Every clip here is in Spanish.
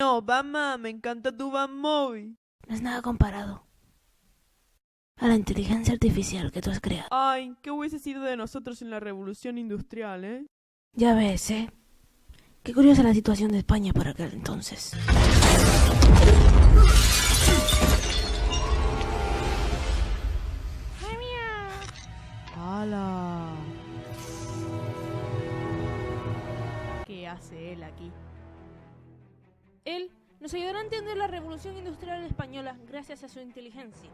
No, Batman, me encanta tu Batmóvil. No es nada comparado a la inteligencia artificial que tú has creado. Ay, ¿qué hubiese sido de nosotros en la revolución industrial, eh? Ya ves, ¿eh? Qué curiosa la situación de España por aquel entonces. ¡Hala! ¿Qué hace él aquí? Él nos ayudará a entender la revolución industrial española gracias a su inteligencia.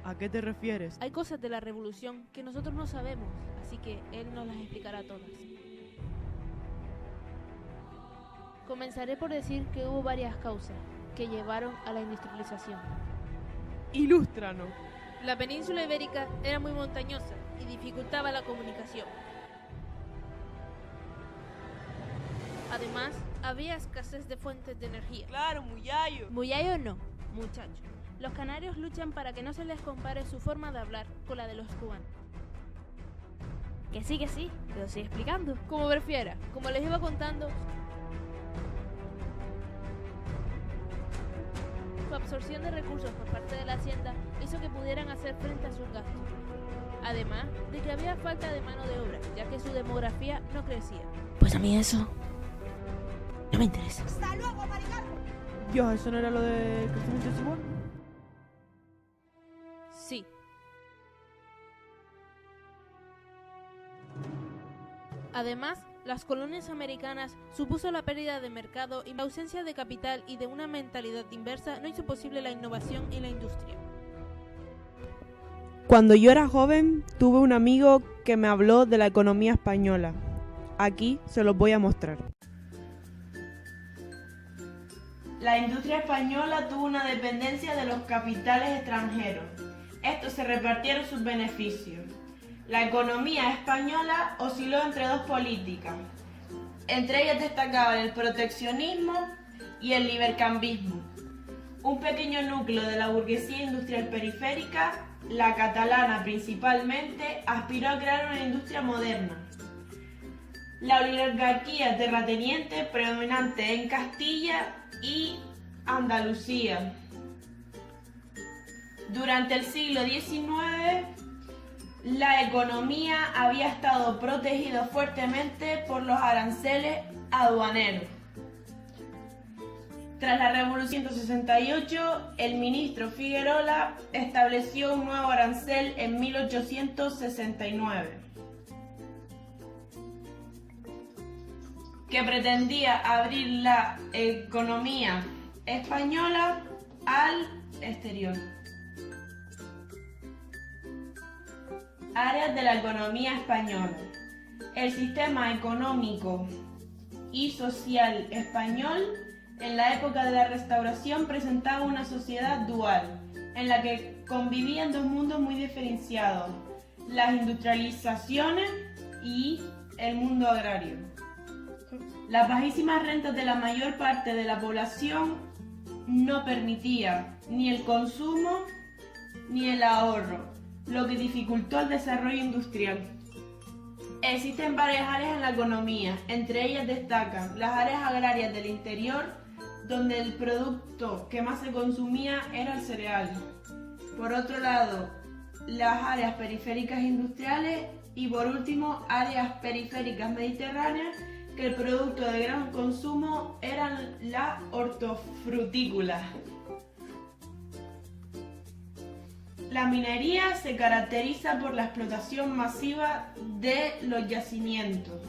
¿A qué te refieres? Hay cosas de la revolución que nosotros no sabemos, así que él nos las explicará todas. Comenzaré por decir que hubo varias causas que llevaron a la industrialización. ¡Ilústranos! La península ibérica era muy montañosa y dificultaba la comunicación. Además, había escasez de fuentes de energía. ¡Claro, Muyayo! Muyayo no, muchacho. Los canarios luchan para que no se les compare su forma de hablar con la de los cubanos. Que sí, te lo estoy explicando. Como prefiera, como les iba contando, su absorción de recursos por parte de la hacienda hizo que pudieran hacer frente a sus gastos. Además de que había falta de mano de obra, ya que su demografía no crecía. Pues a mí eso no me interesa. ¡Hasta luego, maricarro! Dios, ¿eso no era lo de crecimiento desigual? Sí. Además, las colonias americanas supuso la pérdida de mercado y la ausencia de capital y de una mentalidad inversa no hizo posible la innovación en la industria. Cuando yo era joven, tuve un amigo que me habló de la economía española. Aquí se los voy a mostrar. La industria española tuvo una dependencia de los capitales extranjeros. Estos se repartieron sus beneficios. La economía española osciló entre dos políticas. Entre ellas destacaban el proteccionismo y el libercambismo. Un pequeño núcleo de la burguesía industrial periférica, la catalana principalmente, aspiró a crear una industria moderna. La oligarquía terrateniente predominante en Castilla y Andalucía. Durante el siglo XIX, la economía había estado protegida fuertemente por los aranceles aduaneros. Tras la Revolución de 168, el ministro Figuerola estableció un nuevo arancel en 1869, que pretendía abrir la economía española al exterior. Áreas de la economía española. El sistema económico y social español en la época de la Restauración presentaba una sociedad dual, en la que convivían dos mundos muy diferenciados, las industrializaciones y el mundo agrario. Las bajísimas rentas de la mayor parte de la población no permitía ni el consumo ni el ahorro, lo que dificultó el desarrollo industrial. Existen varias áreas en la economía, entre ellas destacan las áreas agrarias del interior, donde el producto que más se consumía era el cereal. Por otro lado, las áreas periféricas industriales y por último, áreas periféricas mediterráneas, que el producto de gran consumo eran las hortofrutícolas. La minería se caracteriza por la explotación masiva de los yacimientos.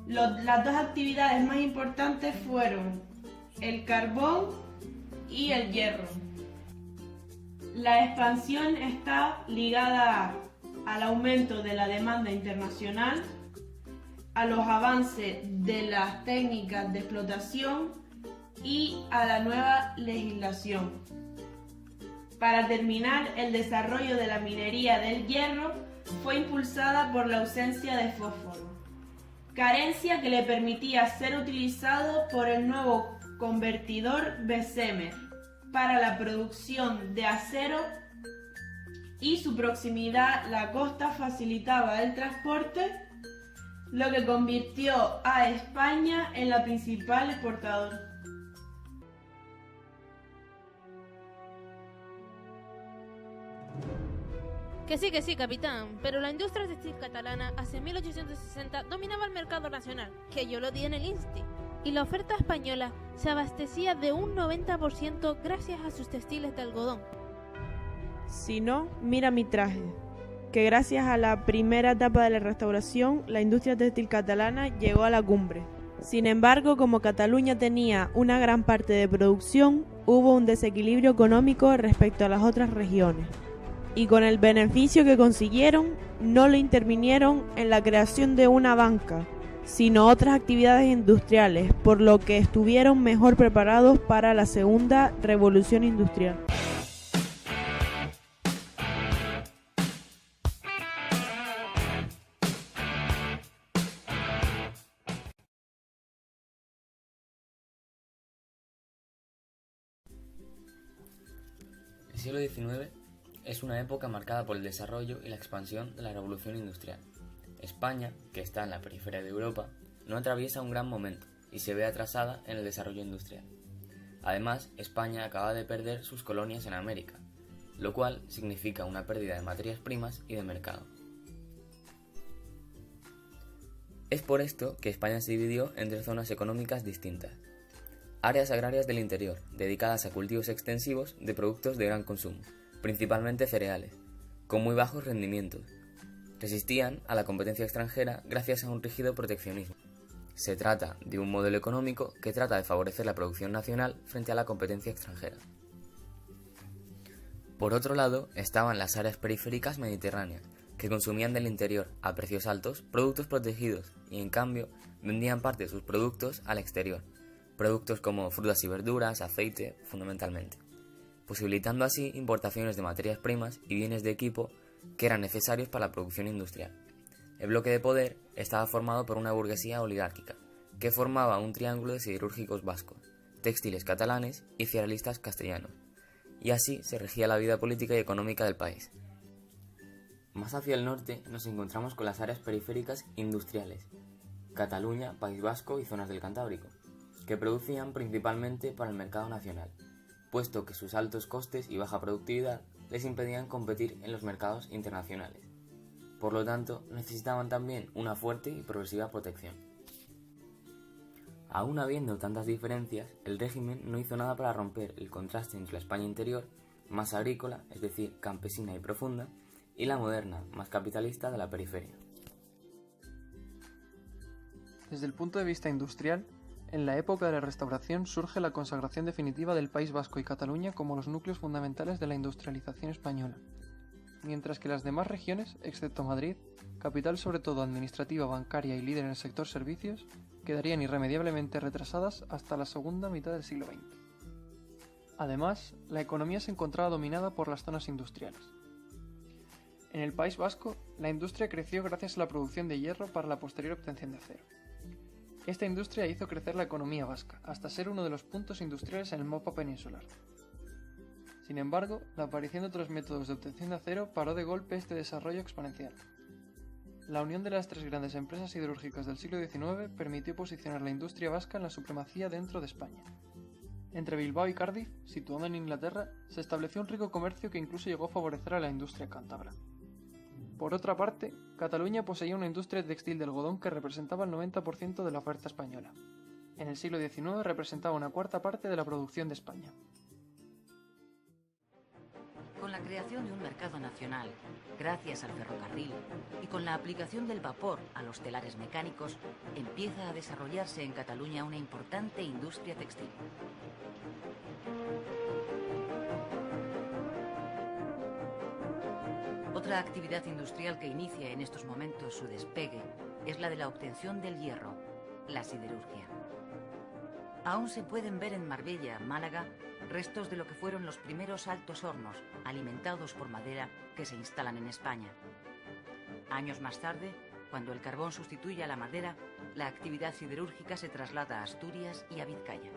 Las dos actividades más importantes fueron el carbón y el hierro. La expansión está ligada al aumento de la demanda internacional, a los avances de las técnicas de explotación y a la nueva legislación. Para terminar, el desarrollo de la minería del hierro fue impulsada por la ausencia de fósforo, carencia que le permitía ser utilizado por el nuevo convertidor Bessemer para la producción de acero, y su proximidad a la costa facilitaba el transporte, lo que convirtió a España en la principal exportadora. Que sí, capitán, pero la industria textil catalana hacia 1860 dominaba el mercado nacional, que yo lo di en el INSTI, y la oferta española se abastecía de un 90% gracias a sus textiles de algodón. Si no, mira mi traje, que gracias a la primera etapa de la restauración, la industria textil catalana llegó a la cumbre. Sin embargo, como Cataluña tenía una gran parte de producción, hubo un desequilibrio económico respecto a las otras regiones. Y con el beneficio que consiguieron, no lo intervinieron en la creación de una banca, sino otras actividades industriales, por lo que estuvieron mejor preparados para la segunda revolución industrial. El siglo XIX es una época marcada por el desarrollo y la expansión de la revolución industrial. España, que está en la periferia de Europa, no atraviesa un gran momento y se ve atrasada en el desarrollo industrial. Además, España acaba de perder sus colonias en América, lo cual significa una pérdida de materias primas y de mercado. Es por esto que España se dividió en 3 zonas económicas distintas. Áreas agrarias del interior, dedicadas a cultivos extensivos de productos de gran consumo, principalmente cereales, con muy bajos rendimientos. Resistían a la competencia extranjera gracias a un rígido proteccionismo. Se trata de un modelo económico que trata de favorecer la producción nacional frente a la competencia extranjera. Por otro lado, estaban las áreas periféricas mediterráneas, que consumían del interior, a precios altos, productos protegidos y, en cambio, vendían parte de sus productos al exterior, productos como frutas y verduras, aceite, fundamentalmente, posibilitando así importaciones de materias primas y bienes de equipo que eran necesarios para la producción industrial. El bloque de poder estaba formado por una burguesía oligárquica, que formaba un triángulo de siderúrgicos vascos, textiles catalanes y cerealistas castellanos, y así se regía la vida política y económica del país. Más hacia el norte nos encontramos con las áreas periféricas industriales, Cataluña, País Vasco y zonas del Cantábrico, que producían principalmente para el mercado nacional, puesto que sus altos costes y baja productividad les impedían competir en los mercados internacionales. Por lo tanto, necesitaban también una fuerte y progresiva protección. Aún habiendo tantas diferencias, el régimen no hizo nada para romper el contraste entre la España interior, más agrícola, es decir, campesina y profunda, y la moderna, más capitalista de la periferia. Desde el punto de vista industrial, en la época de la Restauración surge la consagración definitiva del País Vasco y Cataluña como los núcleos fundamentales de la industrialización española, mientras que las demás regiones, excepto Madrid, capital sobre todo administrativa, bancaria y líder en el sector servicios, quedarían irremediablemente retrasadas hasta la segunda mitad del siglo XX. Además, la economía se encontraba dominada por las zonas industriales. En el País Vasco, la industria creció gracias a la producción de hierro para la posterior obtención de acero. Esta industria hizo crecer la economía vasca, hasta ser uno de los puntos industriales en el mapa peninsular. Sin embargo, la aparición de otros métodos de obtención de acero paró de golpe este desarrollo exponencial. La unión de las 3 grandes empresas siderúrgicas del siglo XIX permitió posicionar la industria vasca en la supremacía dentro de España. Entre Bilbao y Cardiff, situado en Inglaterra, se estableció un rico comercio que incluso llegó a favorecer a la industria cántabra. Por otra parte, Cataluña poseía una industria textil de algodón que representaba el 90% de la oferta española. En el siglo XIX representaba una cuarta parte de la producción de España. Con la creación de un mercado nacional, gracias al ferrocarril y con la aplicación del vapor a los telares mecánicos, empieza a desarrollarse en Cataluña una importante industria textil. Otra actividad industrial que inicia en estos momentos su despegue es la de la obtención del hierro, la siderurgia. Aún se pueden ver en Marbella, Málaga, restos de lo que fueron los primeros altos hornos, alimentados por madera, que se instalan en España. Años más tarde, cuando el carbón sustituye a la madera, la actividad siderúrgica se traslada a Asturias y a Vizcaya.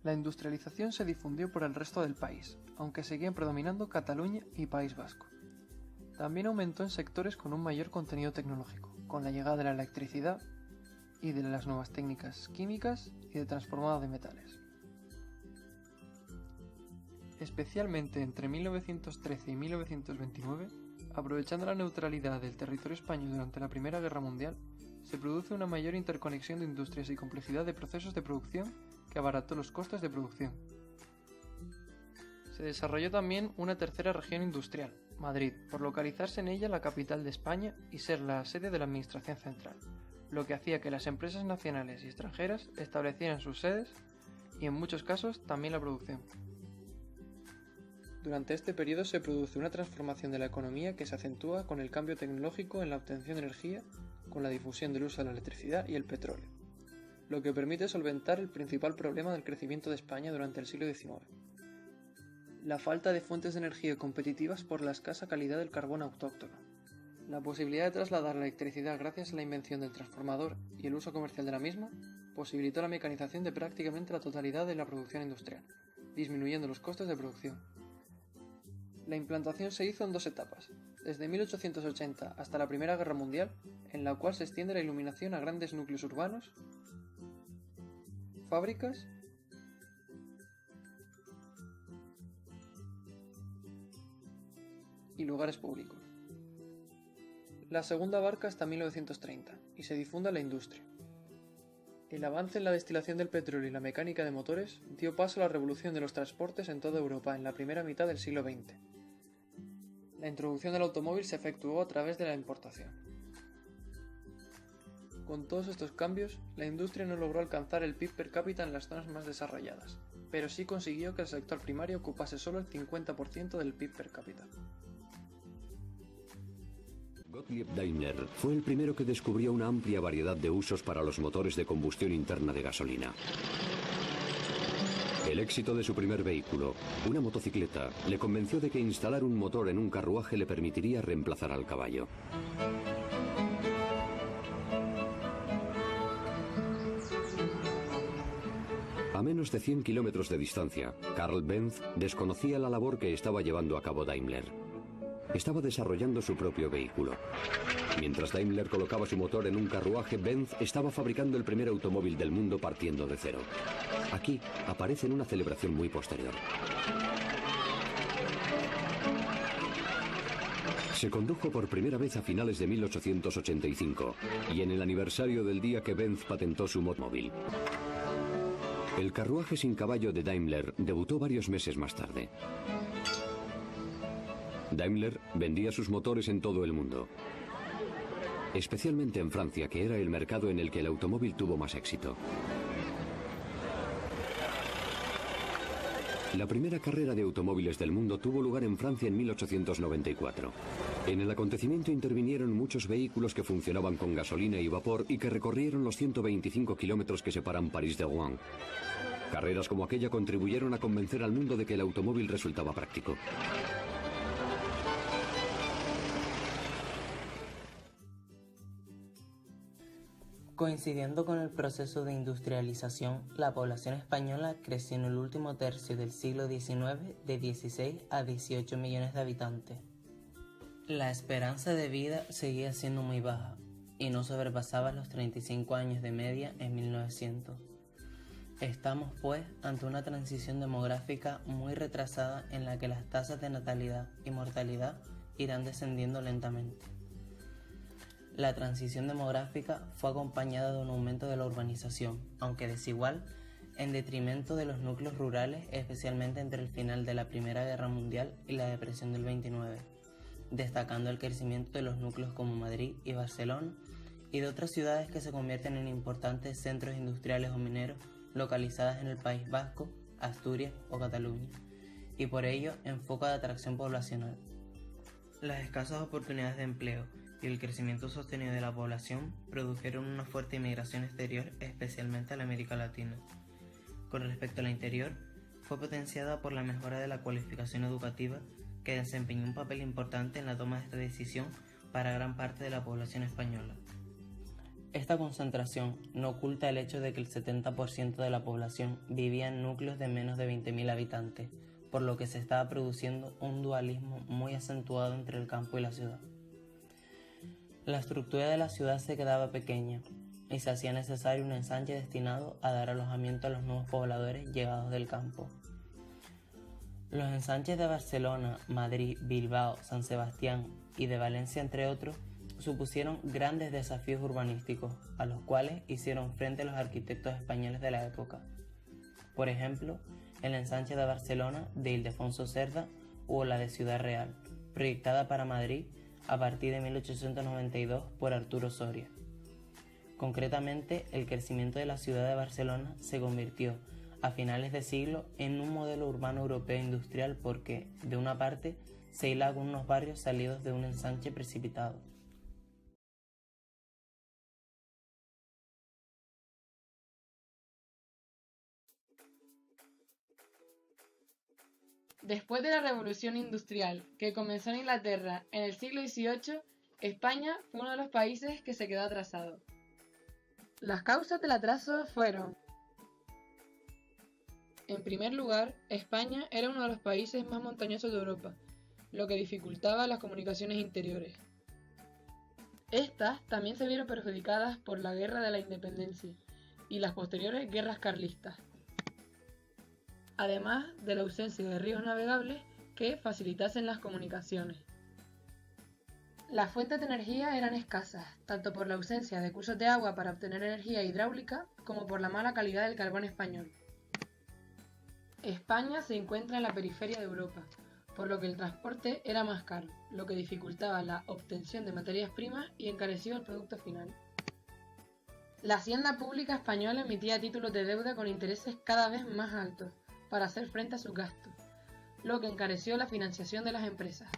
La industrialización se difundió por el resto del país, aunque seguían predominando Cataluña y País Vasco. También aumentó en sectores con un mayor contenido tecnológico, con la llegada de la electricidad y de las nuevas técnicas químicas y de transformado de metales. Especialmente entre 1913 y 1929, aprovechando la neutralidad del territorio español durante la Primera Guerra Mundial, se produce una mayor interconexión de industrias y complejidad de procesos de producción que abarató los costes de producción. Se desarrolló también una tercera región industrial, Madrid, por localizarse en ella la capital de España y ser la sede de la administración central, lo que hacía que las empresas nacionales y extranjeras establecieran sus sedes y en muchos casos también la producción. Durante este periodo se produce una transformación de la economía que se acentúa con el cambio tecnológico en la obtención de energía, con la difusión del uso de la electricidad y el petróleo, lo que permite solventar el principal problema del crecimiento de España durante el siglo XIX. La falta de fuentes de energía competitivas por la escasa calidad del carbón autóctono. La posibilidad de trasladar la electricidad gracias a la invención del transformador y el uso comercial de la misma posibilitó la mecanización de prácticamente la totalidad de la producción industrial, disminuyendo los costes de producción. La implantación se hizo en dos etapas, desde 1880 hasta la Primera Guerra Mundial, en la cual se extiende la iluminación a grandes núcleos urbanos, fábricas y lugares públicos. La segunda abarca hasta 1930 y se difunde la industria. El avance en la destilación del petróleo y la mecánica de motores dio paso a la revolución de los transportes en toda Europa en la primera mitad del siglo XX. La introducción del automóvil se efectuó a través de la importación. Con todos estos cambios, la industria no logró alcanzar el PIB per cápita en las zonas más desarrolladas, pero sí consiguió que el sector primario ocupase solo el 50% del PIB per cápita. Gottlieb Daimler fue el primero que descubrió una amplia variedad de usos para los motores de combustión interna de gasolina. El éxito de su primer vehículo, una motocicleta, le convenció de que instalar un motor en un carruaje le permitiría reemplazar al caballo. A menos de 100 kilómetros de distancia, Karl Benz desconocía la labor que estaba llevando a cabo Daimler. Estaba desarrollando su propio vehículo. Mientras Daimler colocaba su motor en un carruaje, Benz estaba fabricando el primer automóvil del mundo partiendo de cero. Aquí aparece en una celebración muy posterior. Se condujo por primera vez a finales de 1885 y en el aniversario del día que Benz patentó su motomóvil. El carruaje sin caballo de Daimler debutó varios meses más tarde. Daimler vendía sus motores en todo el mundo, especialmente en Francia, que era el mercado en el que el automóvil tuvo más éxito. La primera carrera de automóviles del mundo tuvo lugar en Francia en 1894. En el acontecimiento intervinieron muchos vehículos que funcionaban con gasolina y vapor y que recorrieron los 125 kilómetros que separan París de Rouen. Carreras como aquella contribuyeron a convencer al mundo de que el automóvil resultaba práctico. Coincidiendo con el proceso de industrialización, la población española creció en el último tercio del siglo XIX de 16 a 18 millones de habitantes. La esperanza de vida seguía siendo muy baja y no sobrepasaba los 35 años de media en 1900. Estamos, pues, ante una transición demográfica muy retrasada en la que las tasas de natalidad y mortalidad irán descendiendo lentamente. La transición demográfica fue acompañada de un aumento de la urbanización, aunque desigual, en detrimento de los núcleos rurales, especialmente entre el final de la Primera Guerra Mundial y la depresión del 29, destacando el crecimiento de los núcleos como Madrid y Barcelona y de otras ciudades que se convierten en importantes centros industriales o mineros localizadas en el País Vasco, Asturias o Cataluña, y por ello en foco de atracción poblacional. Las escasas oportunidades de empleo y el crecimiento sostenido de la población produjeron una fuerte inmigración exterior, especialmente a la América Latina. Con respecto a la interior, fue potenciada por la mejora de la cualificación educativa, que desempeñó un papel importante en la toma de esta decisión para gran parte de la población española. Esta concentración no oculta el hecho de que el 70% de la población vivía en núcleos de menos de 20.000 habitantes, por lo que se estaba produciendo un dualismo muy acentuado entre el campo y la ciudad. La estructura de la ciudad se quedaba pequeña y se hacía necesario un ensanche destinado a dar alojamiento a los nuevos pobladores llegados del campo. Los ensanches de Barcelona, Madrid, Bilbao, San Sebastián y de Valencia, entre otros, supusieron grandes desafíos urbanísticos, a los cuales hicieron frente los arquitectos españoles de la época. Por ejemplo, el ensanche de Barcelona de Ildefonso Cerda o la de Ciudad Real, proyectada para Madrid a partir de 1892 por Arturo Soria. Concretamente, el crecimiento de la ciudad de Barcelona se convirtió a finales de siglo en un modelo urbano europeo industrial porque, de una parte, se hila con unos barrios salidos de un ensanche precipitado. Después de la Revolución Industrial, que comenzó en Inglaterra en el siglo XVIII, España fue uno de los países que se quedó atrasado. Las causas del atraso fueron: en primer lugar, España era uno de los países más montañosos de Europa, lo que dificultaba las comunicaciones interiores. Estas también se vieron perjudicadas por la Guerra de la Independencia y las posteriores guerras carlistas, además de la ausencia de ríos navegables que facilitasen las comunicaciones. Las fuentes de energía eran escasas, tanto por la ausencia de cursos de agua para obtener energía hidráulica como por la mala calidad del carbón español. España se encuentra en la periferia de Europa, por lo que el transporte era más caro, lo que dificultaba la obtención de materias primas y encareció el producto final. La hacienda pública española emitía títulos de deuda con intereses cada vez más altos para hacer frente a sus gastos, lo que encareció la financiación de las empresas.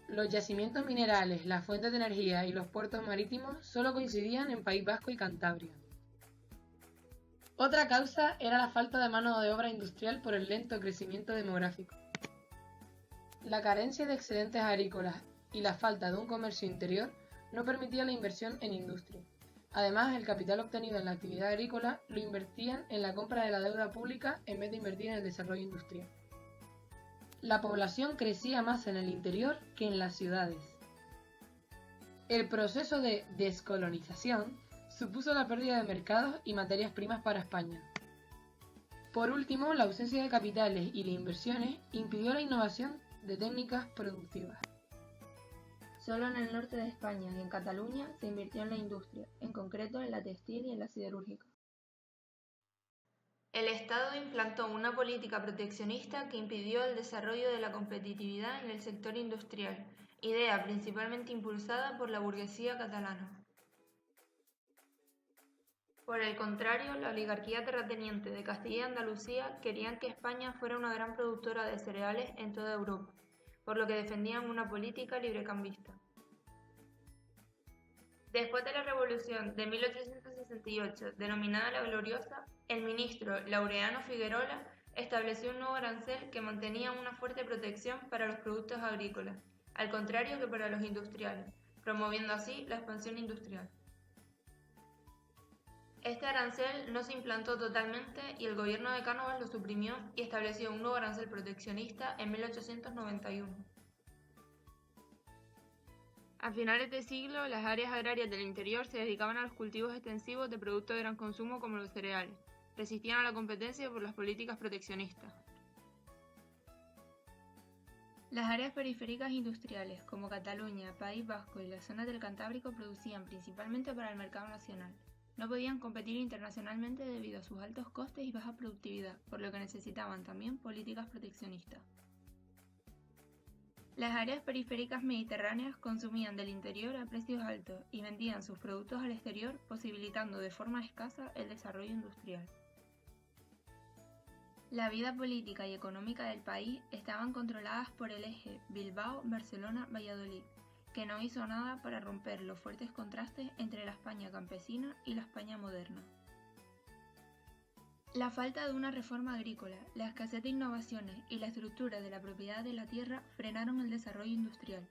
Los yacimientos minerales, las fuentes de energía y los puertos marítimos solo coincidían en País Vasco y Cantabria. Otra causa era la falta de mano de obra industrial por el lento crecimiento demográfico. La carencia de excedentes agrícolas y la falta de un comercio interior no permitía la inversión en industria. Además, el capital obtenido en la actividad agrícola lo invertían en la compra de la deuda pública en vez de invertir en el desarrollo industrial. La población crecía más en el interior que en las ciudades. El proceso de descolonización supuso la pérdida de mercados y materias primas para España. Por último, la ausencia de capitales y de inversiones impidió la innovación de técnicas productivas. Solo en el norte de España y en Cataluña se invirtió en la industria, en concreto en la textil y en la siderúrgica. El Estado implantó una política proteccionista que impidió el desarrollo de la competitividad en el sector industrial, idea principalmente impulsada por la burguesía catalana. Por el contrario, la oligarquía terrateniente de Castilla y Andalucía querían que España fuera una gran productora de cereales en toda Europa, por lo que defendían una política librecambista. Después de la Revolución de 1868, denominada la Gloriosa, el ministro Laureano Figuerola estableció un nuevo arancel que mantenía una fuerte protección para los productos agrícolas, al contrario que para los industriales, promoviendo así la expansión industrial. Este arancel no se implantó totalmente y el gobierno de Cánovas lo suprimió y estableció un nuevo arancel proteccionista en 1891. A finales de siglo, las áreas agrarias del interior se dedicaban a los cultivos extensivos de productos de gran consumo como los cereales. Resistían a la competencia por las políticas proteccionistas. Las áreas periféricas industriales, como Cataluña, País Vasco y las zonas del Cantábrico, producían principalmente para el mercado nacional. No podían competir internacionalmente debido a sus altos costes y baja productividad, por lo que necesitaban también políticas proteccionistas. Las áreas periféricas mediterráneas consumían del interior a precios altos y vendían sus productos al exterior, posibilitando de forma escasa el desarrollo industrial. La vida política y económica del país estaban controladas por el eje Bilbao-Barcelona-Valladolid, que no hizo nada para romper los fuertes contrastes entre la España campesina y la España moderna. La falta de una reforma agrícola, la escasez de innovaciones y la estructura de la propiedad de la tierra frenaron el desarrollo industrial.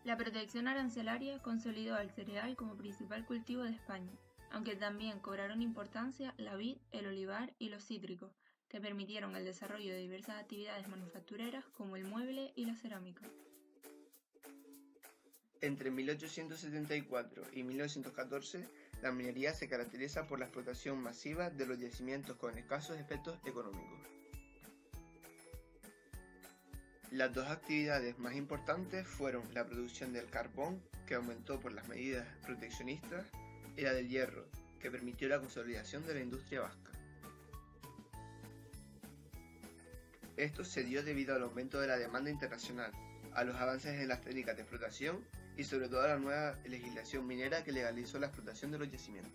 La protección arancelaria consolidó al cereal como principal cultivo de España, aunque también cobraron importancia la vid, el olivar y los cítricos, que permitieron el desarrollo de diversas actividades manufactureras como el mueble y la cerámica. Entre 1874 y 1914, la minería se caracteriza por la explotación masiva de los yacimientos con escasos efectos económicos. Las dos actividades más importantes fueron la producción del carbón, que aumentó por las medidas proteccionistas, y la del hierro, que permitió la consolidación de la industria vasca. Esto se dio debido al aumento de la demanda internacional, a los avances en las técnicas de explotación y sobre todo a la nueva legislación minera que legalizó la explotación de los yacimientos.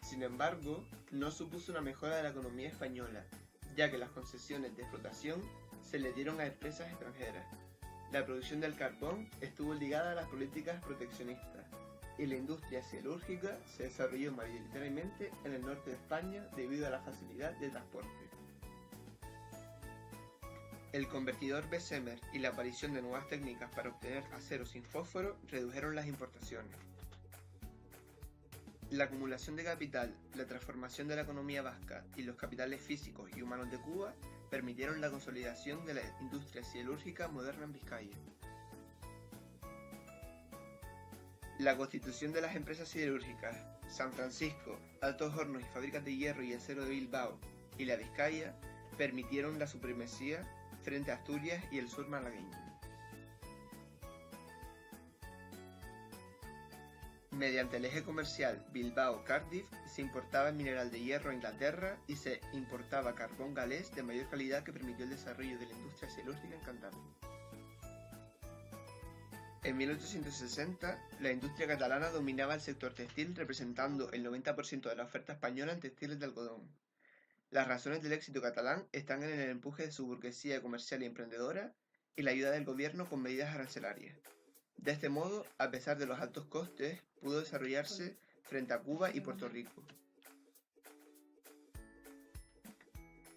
Sin embargo, no supuso una mejora de la economía española, ya que las concesiones de explotación se le dieron a empresas extranjeras. La producción del carbón estuvo ligada a las políticas proteccionistas y la industria siderúrgica se desarrolló mayoritariamente en el norte de España debido a la facilidad de transporte. El convertidor Bessemer y la aparición de nuevas técnicas para obtener acero sin fósforo redujeron las importaciones. La acumulación de capital, la transformación de la economía vasca y los capitales físicos y humanos de Cuba permitieron la consolidación de la industria siderúrgica moderna en Vizcaya. La constitución de las empresas siderúrgicas San Francisco, Altos Hornos y Fábricas de Hierro y Acero de Bilbao y la Vizcaya permitieron la supremacía frente a Asturias y el sur malagueño. Mediante el eje comercial Bilbao-Cardiff se importaba mineral de hierro a Inglaterra y se importaba carbón galés de mayor calidad que permitió el desarrollo de la industria siderúrgica en Cantabria. En 1860, la industria catalana dominaba el sector textil representando el 90% de la oferta española en textiles de algodón. Las razones del éxito catalán están en el empuje de su burguesía comercial y emprendedora y la ayuda del gobierno con medidas arancelarias. De este modo, a pesar de los altos costes, pudo desarrollarse frente a Cuba y Puerto Rico.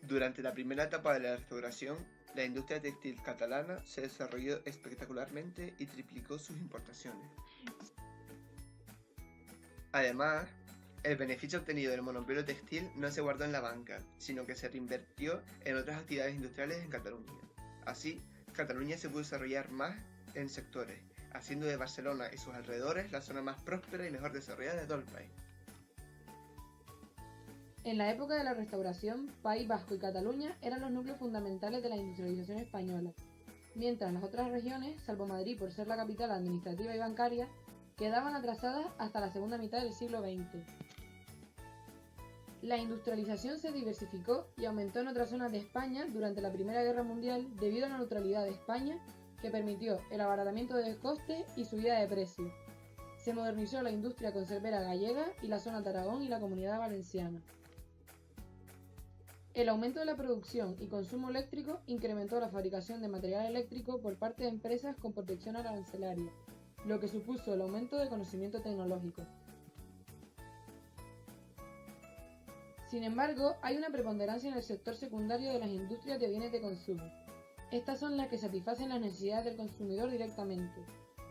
Durante la primera etapa de la restauración, la industria textil catalana se desarrolló espectacularmente y triplicó sus importaciones. Además, el beneficio obtenido del monopolio textil no se guardó en la banca, sino que se reinvirtió en otras actividades industriales en Cataluña. Así, Cataluña se pudo desarrollar más en sectores, haciendo de Barcelona y sus alrededores la zona más próspera y mejor desarrollada de todo el país. En la época de la Restauración, País Vasco y Cataluña eran los núcleos fundamentales de la industrialización española, mientras las otras regiones, salvo Madrid por ser la capital administrativa y bancaria, quedaban atrasadas hasta la segunda mitad del siglo XX. La industrialización se diversificó y aumentó en otras zonas de España durante la Primera Guerra Mundial debido a la neutralidad de España, que permitió el abaratamiento de costes y subida de precios. Se modernizó la industria conservera gallega y la zona de Aragón y la Comunidad Valenciana. El aumento de la producción y consumo eléctrico incrementó la fabricación de material eléctrico por parte de empresas con protección arancelaria, lo que supuso el aumento del conocimiento tecnológico. Sin embargo, hay una preponderancia en el sector secundario de las industrias de bienes de consumo. Estas son las que satisfacen las necesidades del consumidor directamente,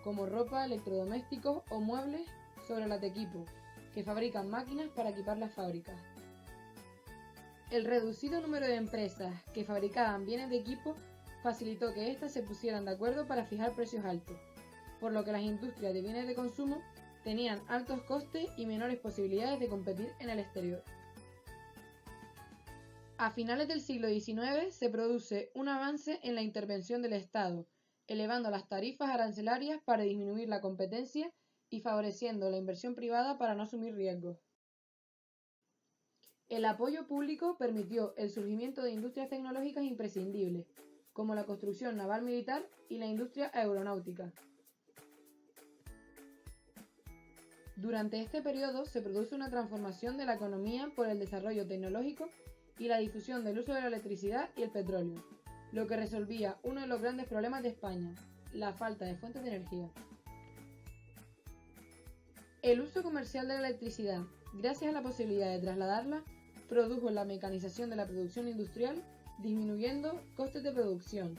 como ropa, electrodomésticos o muebles, sobre las de equipo, que fabrican máquinas para equipar las fábricas. El reducido número de empresas que fabricaban bienes de equipo facilitó que éstas se pusieran de acuerdo para fijar precios altos, por lo que las industrias de bienes de consumo tenían altos costes y menores posibilidades de competir en el exterior. A finales del siglo XIX se produce un avance en la intervención del Estado, elevando las tarifas arancelarias para disminuir la competencia y favoreciendo la inversión privada para no asumir riesgos. El apoyo público permitió el surgimiento de industrias tecnológicas imprescindibles, como la construcción naval militar y la industria aeronáutica. Durante este periodo se produce una transformación de la economía por el desarrollo tecnológico y la difusión del uso de la electricidad y el petróleo, lo que resolvía uno de los grandes problemas de España, la falta de fuentes de energía. El uso comercial de la electricidad, gracias a la posibilidad de trasladarla, produjo la mecanización de la producción industrial, disminuyendo costes de producción.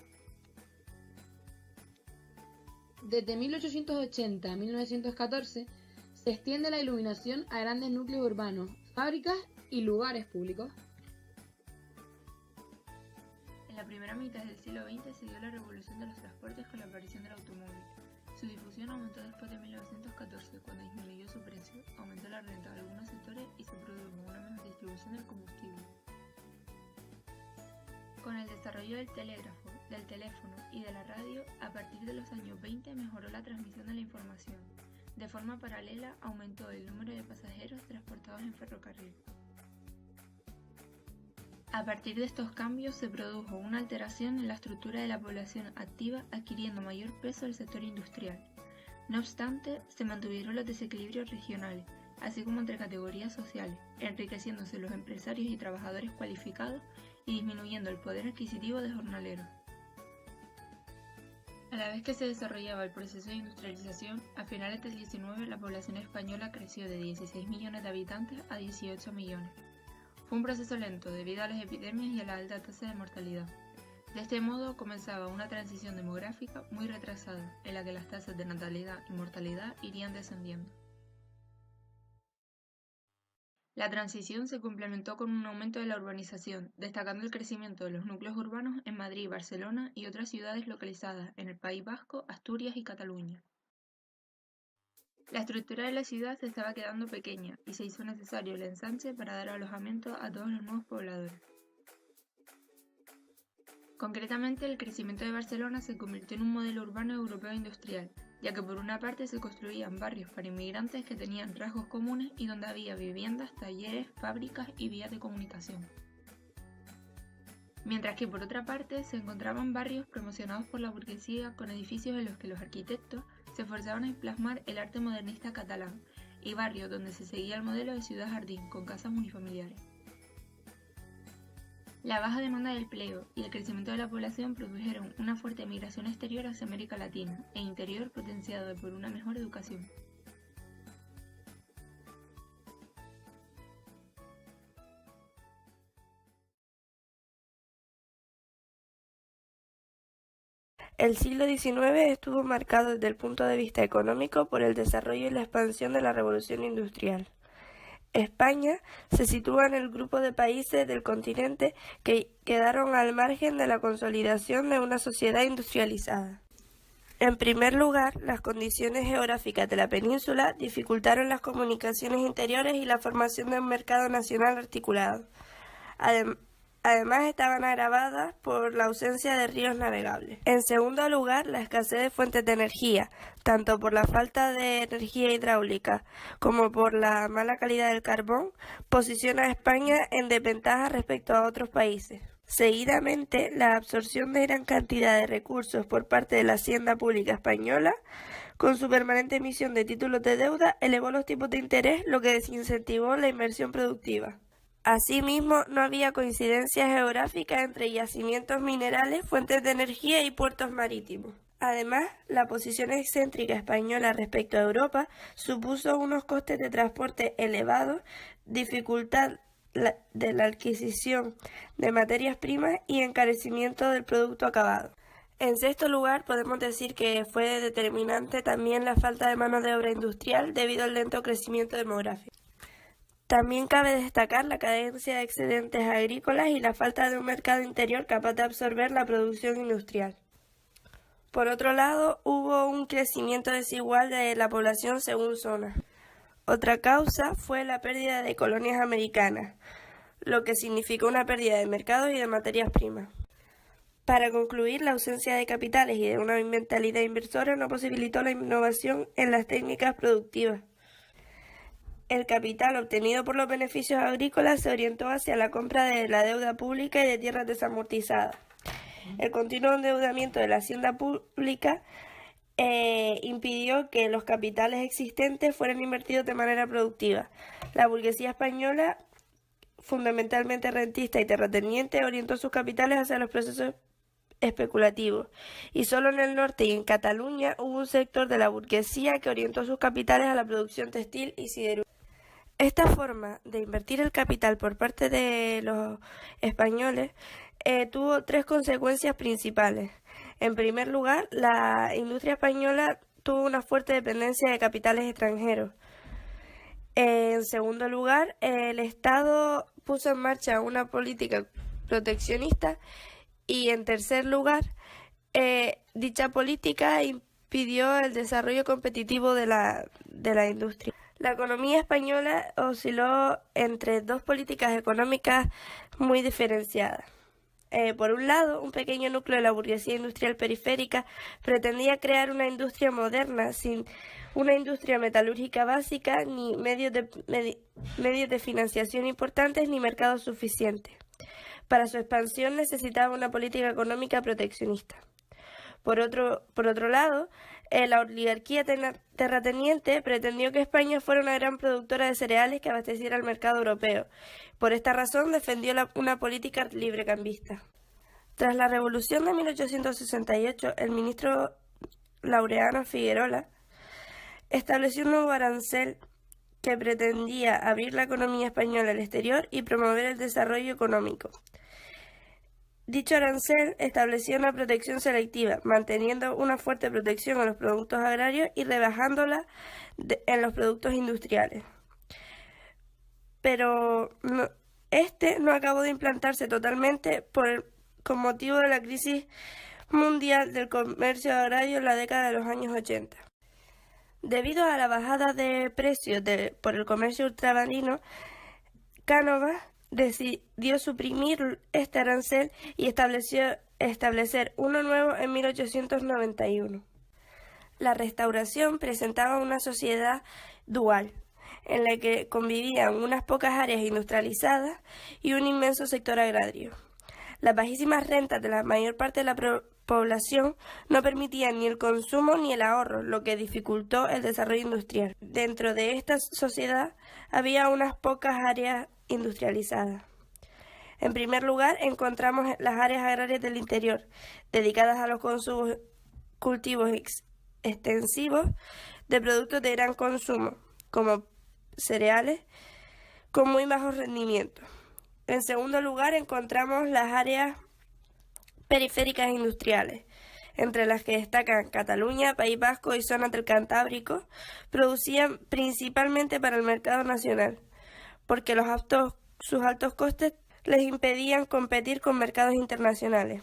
Desde 1880 a 1914 se extiende la iluminación a grandes núcleos urbanos, fábricas y lugares públicos. En la primera mitad del siglo XX se dio la revolución de los transportes con la aparición del automóvil. Su difusión aumentó después de 1914, cuando disminuyó su precio, aumentó la renta de algunos sectores y se produjo una mejor distribución del combustible. Con el desarrollo del telégrafo, del teléfono y de la radio, a partir de los años 20 mejoró la transmisión de la información. De forma paralela, aumentó el número de pasajeros transportados en ferrocarril. A partir de estos cambios se produjo una alteración en la estructura de la población activa, adquiriendo mayor peso el sector industrial. No obstante, se mantuvieron los desequilibrios regionales, así como entre categorías sociales, enriqueciéndose los empresarios y trabajadores cualificados y disminuyendo el poder adquisitivo de jornaleros. A la vez que se desarrollaba el proceso de industrialización, a finales del 19 la población española creció de 16 millones de habitantes a 18 millones. Fue un proceso lento debido a las epidemias y a la alta tasa de mortalidad. De este modo comenzaba una transición demográfica muy retrasada, en la que las tasas de natalidad y mortalidad irían descendiendo. La transición se complementó con un aumento de la urbanización, destacando el crecimiento de los núcleos urbanos en Madrid, Barcelona y otras ciudades localizadas en el País Vasco, Asturias y Cataluña. La estructura de la ciudad se estaba quedando pequeña y se hizo necesario el ensanche para dar alojamiento a todos los nuevos pobladores. Concretamente, el crecimiento de Barcelona se convirtió en un modelo urbano europeo industrial, ya que por una parte se construían barrios para inmigrantes que tenían rasgos comunes y donde había viviendas, talleres, fábricas y vías de comunicación. Mientras que por otra parte se encontraban barrios promocionados por la burguesía con edificios en los que los arquitectos se esforzaban en plasmar el arte modernista catalán y barrios donde se seguía el modelo de ciudad-jardín con casas unifamiliares. La baja demanda del empleo y el crecimiento de la población produjeron una fuerte migración exterior hacia América Latina e interior potenciado por una mejor educación. El siglo XIX estuvo marcado desde el punto de vista económico por el desarrollo y la expansión de la revolución industrial. España se sitúa en el grupo de países del continente que quedaron al margen de la consolidación de una sociedad industrializada. En primer lugar, las condiciones geográficas de la península dificultaron las comunicaciones interiores y la formación de un mercado nacional articulado. Además, estaban agravadas por la ausencia de ríos navegables. En segundo lugar, la escasez de fuentes de energía, tanto por la falta de energía hidráulica como por la mala calidad del carbón, posiciona a España en desventaja respecto a otros países. Seguidamente, la absorción de gran cantidad de recursos por parte de la hacienda pública española, con su permanente emisión de títulos de deuda, elevó los tipos de interés, lo que desincentivó la inversión productiva. Asimismo, no había coincidencia geográfica entre yacimientos minerales, fuentes de energía y puertos marítimos. Además, la posición excéntrica española respecto a Europa supuso unos costes de transporte elevados, dificultad de la adquisición de materias primas y encarecimiento del producto acabado. En sexto lugar, podemos decir que fue determinante también la falta de mano de obra industrial debido al lento crecimiento demográfico. También cabe destacar la carencia de excedentes agrícolas y la falta de un mercado interior capaz de absorber la producción industrial. Por otro lado, hubo un crecimiento desigual de la población según zonas. Otra causa fue la pérdida de colonias americanas, lo que significó una pérdida de mercados y de materias primas. Para concluir, la ausencia de capitales y de una mentalidad inversora no posibilitó la innovación en las técnicas productivas. El capital obtenido por los beneficios agrícolas se orientó hacia la compra de la deuda pública y de tierras desamortizadas. El continuo endeudamiento de la hacienda pública impidió que los capitales existentes fueran invertidos de manera productiva. La burguesía española, fundamentalmente rentista y terrateniente, orientó sus capitales hacia los procesos especulativos, y solo en el norte y en Cataluña hubo un sector de la burguesía que orientó sus capitales a la producción textil y siderúrgica. Esta forma de invertir el capital por parte de los españoles tuvo tres consecuencias principales. En primer lugar, la industria española tuvo una fuerte dependencia de capitales extranjeros. En segundo lugar, el Estado puso en marcha una política proteccionista y en tercer lugar, dicha política impidió el desarrollo competitivo de la industria. La economía española osciló entre dos políticas económicas muy diferenciadas. Por un lado, un pequeño núcleo de la burguesía industrial periférica pretendía crear una industria moderna sin una industria metalúrgica básica, ni medios de financiación importantes, ni mercados suficientes. Para su expansión necesitaba una política económica proteccionista. Por otro lado, la oligarquía terrateniente pretendió que España fuera una gran productora de cereales que abasteciera al mercado europeo. Por esta razón defendió una política librecambista. Tras la Revolución de 1868, el ministro Laureano Figuerola estableció un nuevo arancel que pretendía abrir la economía española al exterior y promover el desarrollo económico. Dicho arancel establecía una protección selectiva, manteniendo una fuerte protección a los productos agrarios y rebajándola en los productos industriales. Pero este no acabó de implantarse totalmente con motivo de la crisis mundial del comercio agrario en la década de los años 80. Debido a la bajada de precios por el comercio ultramarino, Cánovas decidió suprimir este arancel y establecer uno nuevo en 1891. La Restauración presentaba una sociedad dual, en la que convivían unas pocas áreas industrializadas y un inmenso sector agrario. Las bajísimas rentas de la mayor parte de la población no permitían ni el consumo ni el ahorro, lo que dificultó el desarrollo industrial. Dentro de esta sociedad había unas pocas áreas industrializadas. En primer lugar, encontramos las áreas agrarias del interior, dedicadas a los cultivos extensivos de productos de gran consumo, como cereales, con muy bajos rendimientos. En segundo lugar, encontramos las áreas periféricas industriales, entre las que destacan Cataluña, País Vasco y zonas del Cantábrico. Producían principalmente para el mercado nacional, porque sus altos costes les impedían competir con mercados internacionales.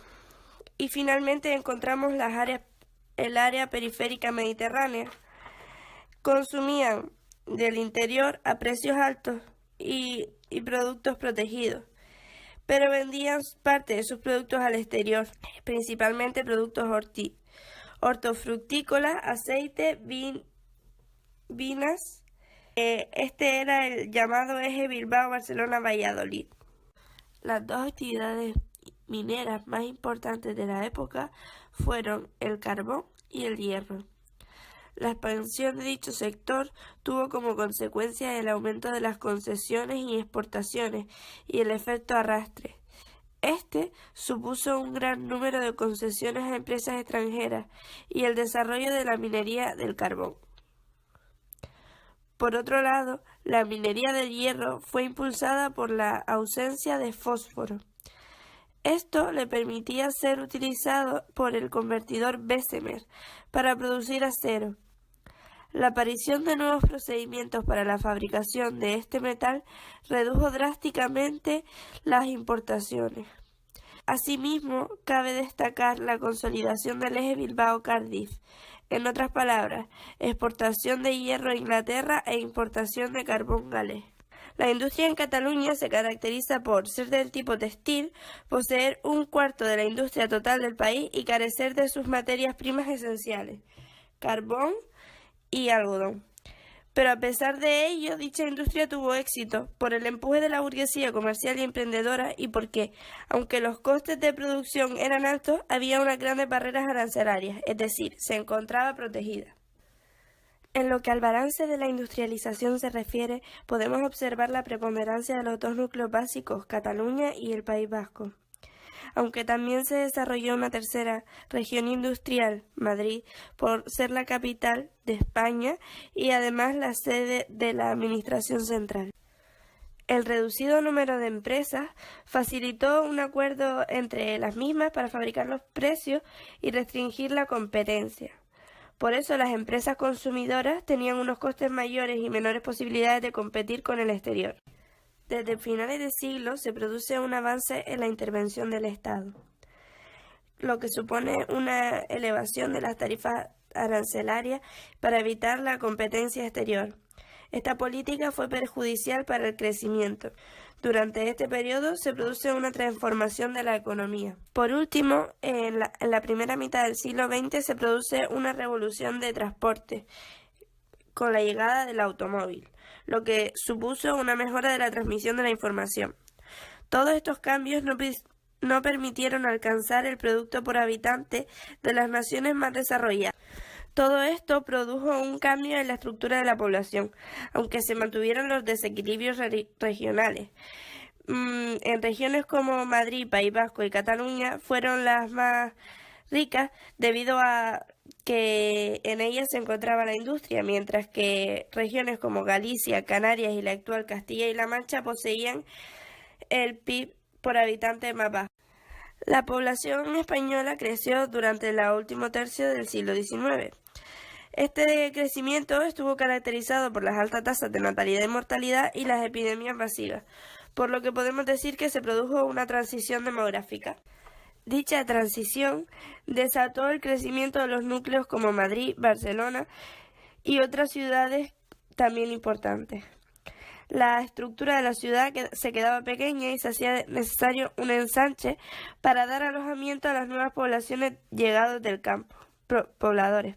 Y finalmente encontramos el área periférica mediterránea. Consumían del interior a precios altos y productos protegidos, pero vendían parte de sus productos al exterior, principalmente productos hortofrutícolas, aceite, vinas. Este era el llamado eje Bilbao-Barcelona-Valladolid. Las dos actividades mineras más importantes de la época fueron el carbón y el hierro. La expansión de dicho sector tuvo como consecuencia el aumento de las concesiones y exportaciones y el efecto arrastre. Este supuso un gran número de concesiones a empresas extranjeras y el desarrollo de la minería del carbón. Por otro lado, la minería del hierro fue impulsada por la ausencia de fósforo. Esto le permitía ser utilizado por el convertidor Bessemer para producir acero. La aparición de nuevos procedimientos para la fabricación de este metal redujo drásticamente las importaciones. Asimismo, cabe destacar la consolidación del eje Bilbao-Cardiff, en otras palabras, exportación de hierro a Inglaterra e importación de carbón galés. La industria en Cataluña se caracteriza por ser del tipo textil, poseer un cuarto de la industria total del país y carecer de sus materias primas esenciales, carbón y algodón. Pero a pesar de ello, dicha industria tuvo éxito por el empuje de la burguesía comercial y emprendedora y porque, aunque los costes de producción eran altos, había unas grandes barreras arancelarias, es decir, se encontraba protegida. En lo que al balance de la industrialización se refiere, podemos observar la preponderancia de los dos núcleos básicos, Cataluña y el País Vasco. Aunque también se desarrolló una tercera región industrial, Madrid, por ser la capital de España y además la sede de la administración central. El reducido número de empresas facilitó un acuerdo entre las mismas para fabricar los precios y restringir la competencia. Por eso las empresas consumidoras tenían unos costes mayores y menores posibilidades de competir con el exterior. Desde finales de siglo se produce un avance en la intervención del Estado, lo que supone una elevación de las tarifas arancelarias para evitar la competencia exterior. Esta política fue perjudicial para el crecimiento. Durante este periodo se produce una transformación de la economía. Por último, en la primera mitad del siglo XX se produce una revolución de transporte con la llegada del automóvil, lo que supuso una mejora de la transmisión de la información. Todos estos cambios no permitieron alcanzar el producto por habitante de las naciones más desarrolladas. Todo esto produjo un cambio en la estructura de la población, aunque se mantuvieron los desequilibrios regionales. En regiones como Madrid, País Vasco y Cataluña fueron las más ricas debido a que en ellas se encontraba la industria, mientras que regiones como Galicia, Canarias y la actual Castilla y La Mancha poseían el PIB por habitante más bajo. La población española creció durante el último tercio del siglo XIX. Este crecimiento estuvo caracterizado por las altas tasas de natalidad y mortalidad y las epidemias masivas, por lo que podemos decir que se produjo una transición demográfica. Dicha transición desató el crecimiento de los núcleos como Madrid, Barcelona y otras ciudades también importantes. La estructura de la ciudad se quedaba pequeña y se hacía necesario un ensanche para dar alojamiento a las nuevas poblaciones llegados del campo, pobladores.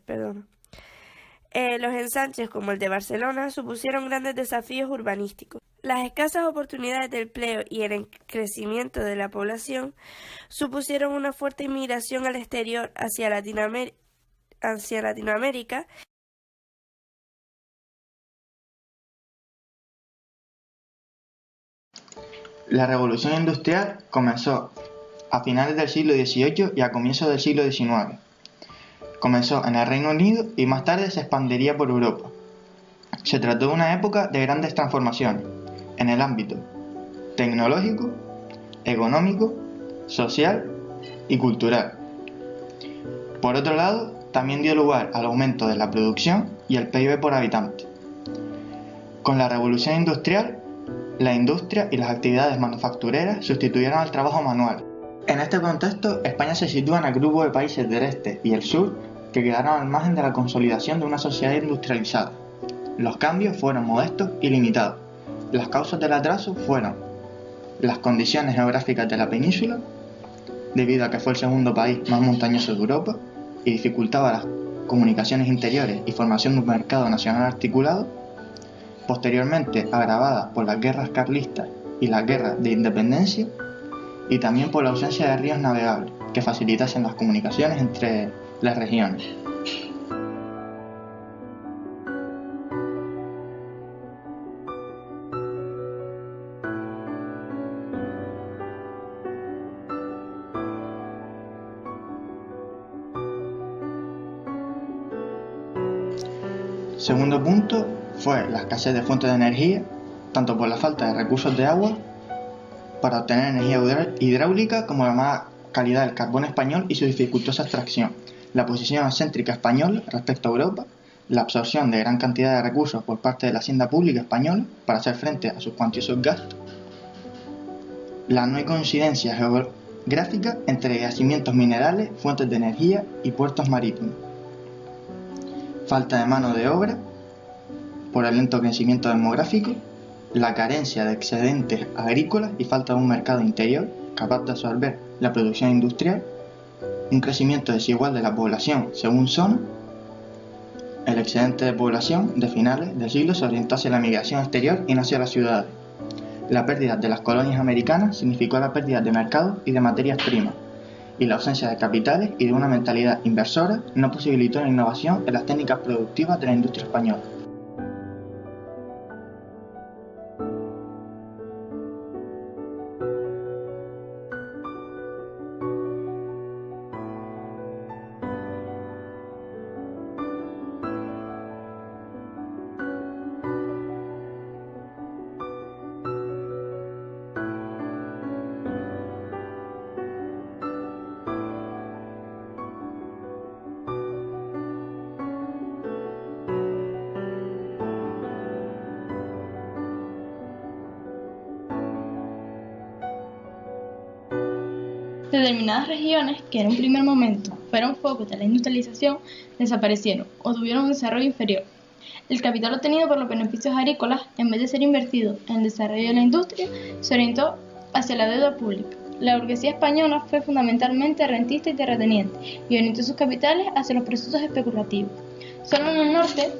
Los ensanches como el de Barcelona supusieron grandes desafíos urbanísticos. Las escasas oportunidades de empleo y el crecimiento de la población supusieron una fuerte inmigración al exterior hacia Latinoamérica. La revolución industrial comenzó a finales del siglo XVIII y a comienzos del siglo XIX. Comenzó en el Reino Unido y más tarde se expandiría por Europa. Se trató de una época de grandes transformaciones en el ámbito tecnológico, económico, social y cultural. Por otro lado, también dio lugar al aumento de la producción y el PIB por habitante. Con la revolución industrial, la industria y las actividades manufactureras sustituyeron al trabajo manual. En este contexto, España se sitúa en el grupo de países del este y el sur que quedaron al margen de la consolidación de una sociedad industrializada. Los cambios fueron modestos y limitados. Las causas del atraso fueron las condiciones geográficas de la península, debido a que fue el segundo país más montañoso de Europa y dificultaba las comunicaciones interiores y formación de un mercado nacional articulado, posteriormente agravada por las guerras carlistas y las guerras de independencia, y también por la ausencia de ríos navegables que facilitasen las comunicaciones entre las regiones. Segundo punto fue la escasez de fuentes de energía, tanto por la falta de recursos de agua para obtener energía hidráulica como la mala calidad del carbón español y su dificultosa extracción, la posición excéntrica española respecto a Europa, la absorción de gran cantidad de recursos por parte de la hacienda pública española para hacer frente a sus cuantiosos gastos, la no coincidencia geográfica entre yacimientos minerales, fuentes de energía y puertos marítimos, falta de mano de obra por el lento crecimiento demográfico, la carencia de excedentes agrícolas y falta de un mercado interior capaz de absorber la producción industrial, un crecimiento desigual de la población según zona, el excedente de población de finales del siglo se orientó hacia la migración exterior y no hacia las ciudades. La pérdida de las colonias americanas significó la pérdida de mercados y de materias primas, y la ausencia de capitales y de una mentalidad inversora no posibilitó la innovación en las técnicas productivas de la industria española. Determinadas regiones, que en un primer momento fueron focos de la industrialización, desaparecieron o tuvieron un desarrollo inferior. El capital obtenido por los beneficios agrícolas, en vez de ser invertido en el desarrollo de la industria, se orientó hacia la deuda pública. La burguesía española fue fundamentalmente rentista y terrateniente y orientó sus capitales hacia los procesos especulativos. Solo en el norte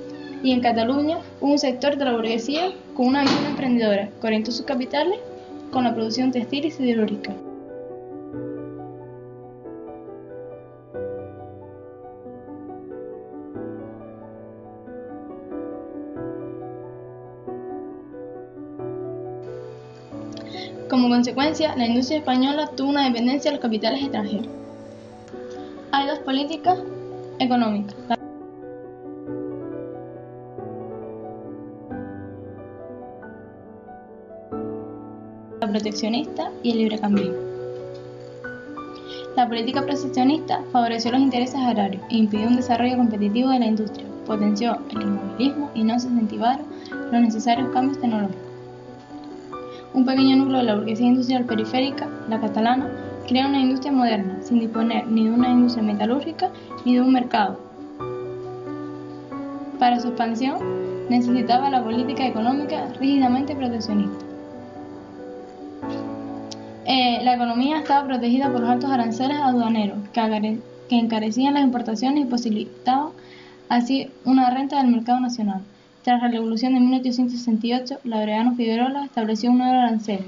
y en Cataluña hubo un sector de la burguesía con una visión emprendedora que orientó sus capitales con la producción textil y siderúrgica. Como consecuencia, la industria española tuvo una dependencia de los capitales extranjeros. Hay dos políticas económicas: la proteccionista y el librecambismo. La política proteccionista favoreció los intereses agrarios e impidió un desarrollo competitivo de la industria, potenció el inmovilismo y no se incentivaron los necesarios cambios tecnológicos. Un pequeño núcleo de la burguesía industrial periférica, la catalana, crea una industria moderna, sin disponer ni de una industria metalúrgica ni de un mercado. Para su expansión, necesitaba la política económica rígidamente proteccionista. La economía estaba protegida por los altos aranceles aduaneros, que encarecían las importaciones y posibilitaban así una renta del mercado nacional. Tras la Revolución de 1868, Laureano Figuerola estableció un nuevo arancel,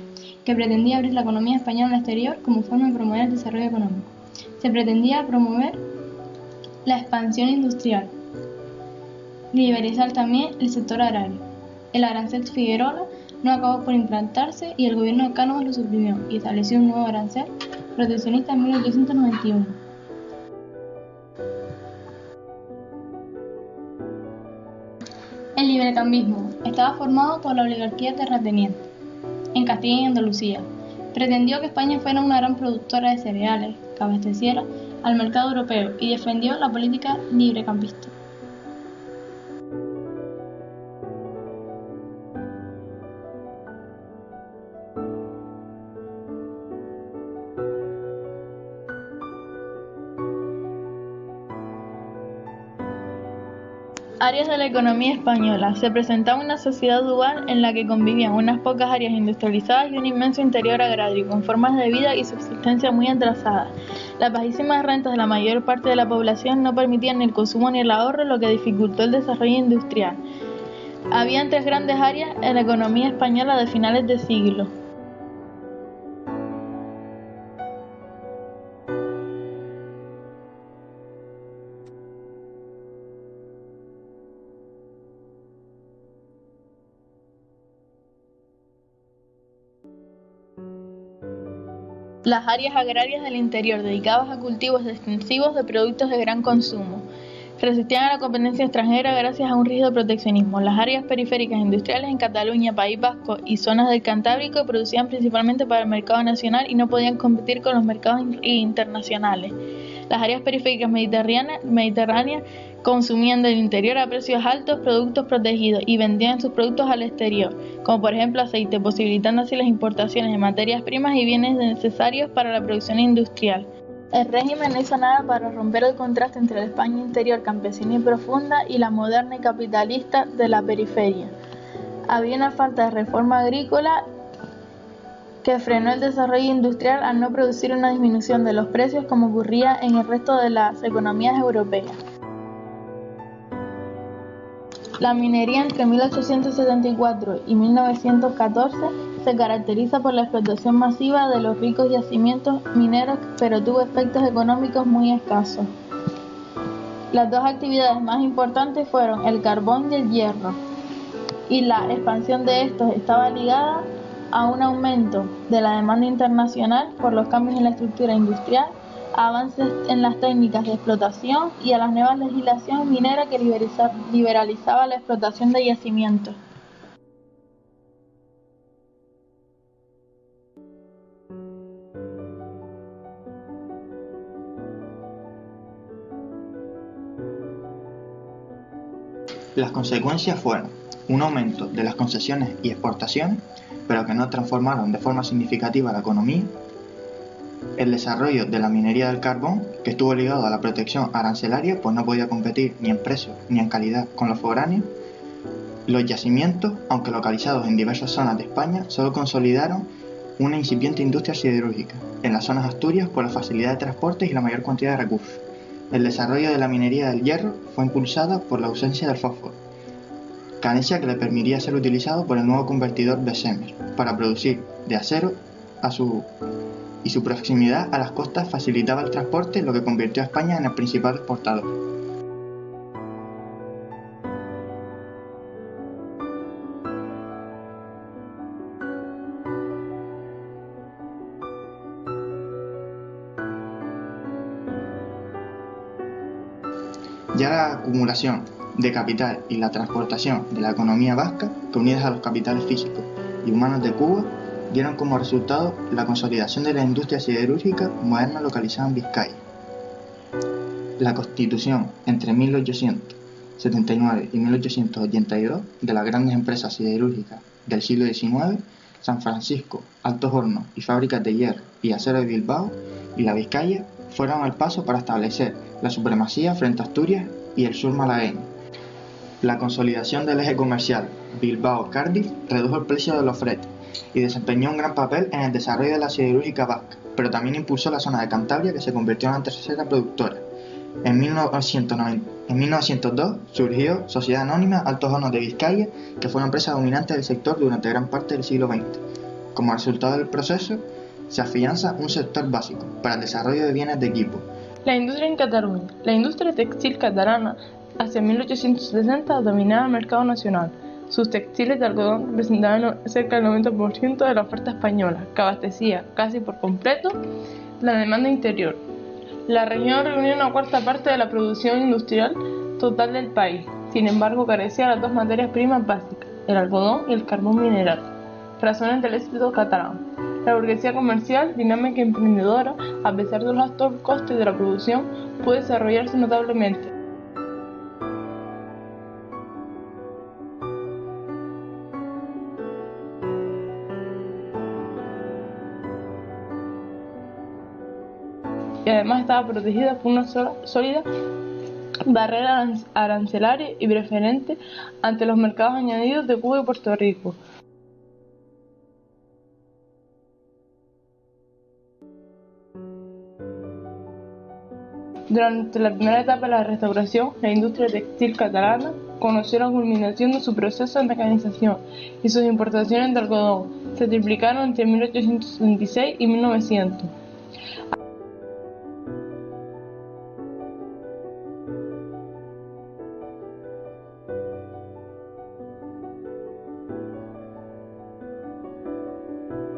que pretendía abrir la economía española al exterior como forma de promover el desarrollo económico. Se pretendía promover la expansión industrial, liberalizar también el sector agrario. El arancel Figuerola no acabó por implantarse y el gobierno de Cánovas lo suprimió y estableció un nuevo arancel proteccionista en 1891. El librecambismo estaba formado por la oligarquía terrateniente en Castilla y Andalucía. Pretendió que España fuera una gran productora de cereales, que abasteciera al mercado europeo y defendió la política librecampista. Áreas de la economía española. Se presentaba una sociedad dual en la que convivían unas pocas áreas industrializadas y un inmenso interior agrario, con formas de vida y subsistencia muy atrasadas. Las bajísimas rentas de la mayor parte de la población no permitían ni el consumo ni el ahorro, lo que dificultó el desarrollo industrial. Habían tres grandes áreas en la economía española de finales de siglo. Las áreas agrarias del interior, dedicadas a cultivos extensivos de productos de gran consumo, resistían a la competencia extranjera gracias a un rígido proteccionismo. Las áreas periféricas industriales en Cataluña, País Vasco y zonas del Cantábrico producían principalmente para el mercado nacional y no podían competir con los mercados internacionales. Las áreas periféricas mediterráneas consumían del interior a precios altos productos protegidos y vendían sus productos al exterior, como por ejemplo aceite, posibilitando así las importaciones de materias primas y bienes necesarios para la producción industrial. El régimen no hizo nada para romper el contraste entre la España interior campesina y profunda y la moderna y capitalista de la periferia. Había una falta de reforma agrícola que frenó el desarrollo industrial al no producir una disminución de los precios como ocurría en el resto de las economías europeas. La minería entre 1874 y 1914 se caracteriza por la explotación masiva de los ricos yacimientos mineros, pero tuvo efectos económicos muy escasos. Las dos actividades más importantes fueron el carbón y el hierro, y la expansión de estos estaba ligada a un aumento de la demanda internacional por los cambios en la estructura industrial, a avances en las técnicas de explotación y a la nueva legislación minera que liberalizaba la explotación de yacimientos. Las consecuencias fueron un aumento de las concesiones y exportaciones, pero que no transformaron de forma significativa la economía, el desarrollo de la minería del carbón, que estuvo ligado a la protección arancelaria, pues no podía competir ni en precio ni en calidad con los foráneos, Los yacimientos, aunque localizados en diversas zonas de España, solo consolidaron una incipiente industria siderúrgica en las zonas Asturias por la facilidad de transporte y la mayor cantidad de recursos. El desarrollo de la minería del hierro fue impulsada por la ausencia del fósforo, carencia que le permitiría ser utilizado por el nuevo convertidor Bessemer para producir de acero y su proximidad a las costas facilitaba el transporte, lo que convirtió a España en el principal exportador. Ya la acumulación de capital y la transportación de la economía vasca, que unidas a los capitales físicos y humanos de Cuba, dieron como resultado la consolidación de la industria siderúrgica moderna localizada en Vizcaya. La constitución entre 1879 y 1882 de las grandes empresas siderúrgicas del siglo XIX, San Francisco, Altos Hornos y Fábricas de Hierro y Acero de Bilbao y la Vizcaya, fueron el paso para establecer la supremacía frente a Asturias y el sur malagueño. La consolidación del eje comercial Bilbao-Cardiff redujo el precio de los fretes y desempeñó un gran papel en el desarrollo de la siderúrgica vasca, pero también impulsó la zona de Cantabria, que se convirtió en la tercera productora. En 1902 surgió Sociedad Anónima Altos Hornos de Vizcaya, que fue una empresa dominante del sector durante gran parte del siglo XX. Como resultado del proceso, se afianza un sector básico para el desarrollo de bienes de equipo. La industria en Cataluña. La industria textil catalana hacia 1860 dominaba el mercado nacional. Sus textiles de algodón representaban cerca del 90% de la oferta española, que abastecía casi por completo la demanda interior. La región reunía una cuarta parte de la producción industrial total del país. Sin embargo, carecía de las dos materias primas básicas, el algodón y el carbón mineral, razones del éxito catalán. La burguesía comercial, dinámica y emprendedora, a pesar de los altos costes de la producción, pudo desarrollarse notablemente. Y además estaba protegida por una sólida barrera arancelaria y preferente ante los mercados añadidos de Cuba y Puerto Rico. Durante la primera etapa de la restauración, la industria textil catalana conoció la culminación de su proceso de mecanización y sus importaciones de algodón se triplicaron entre 1876 y 1900.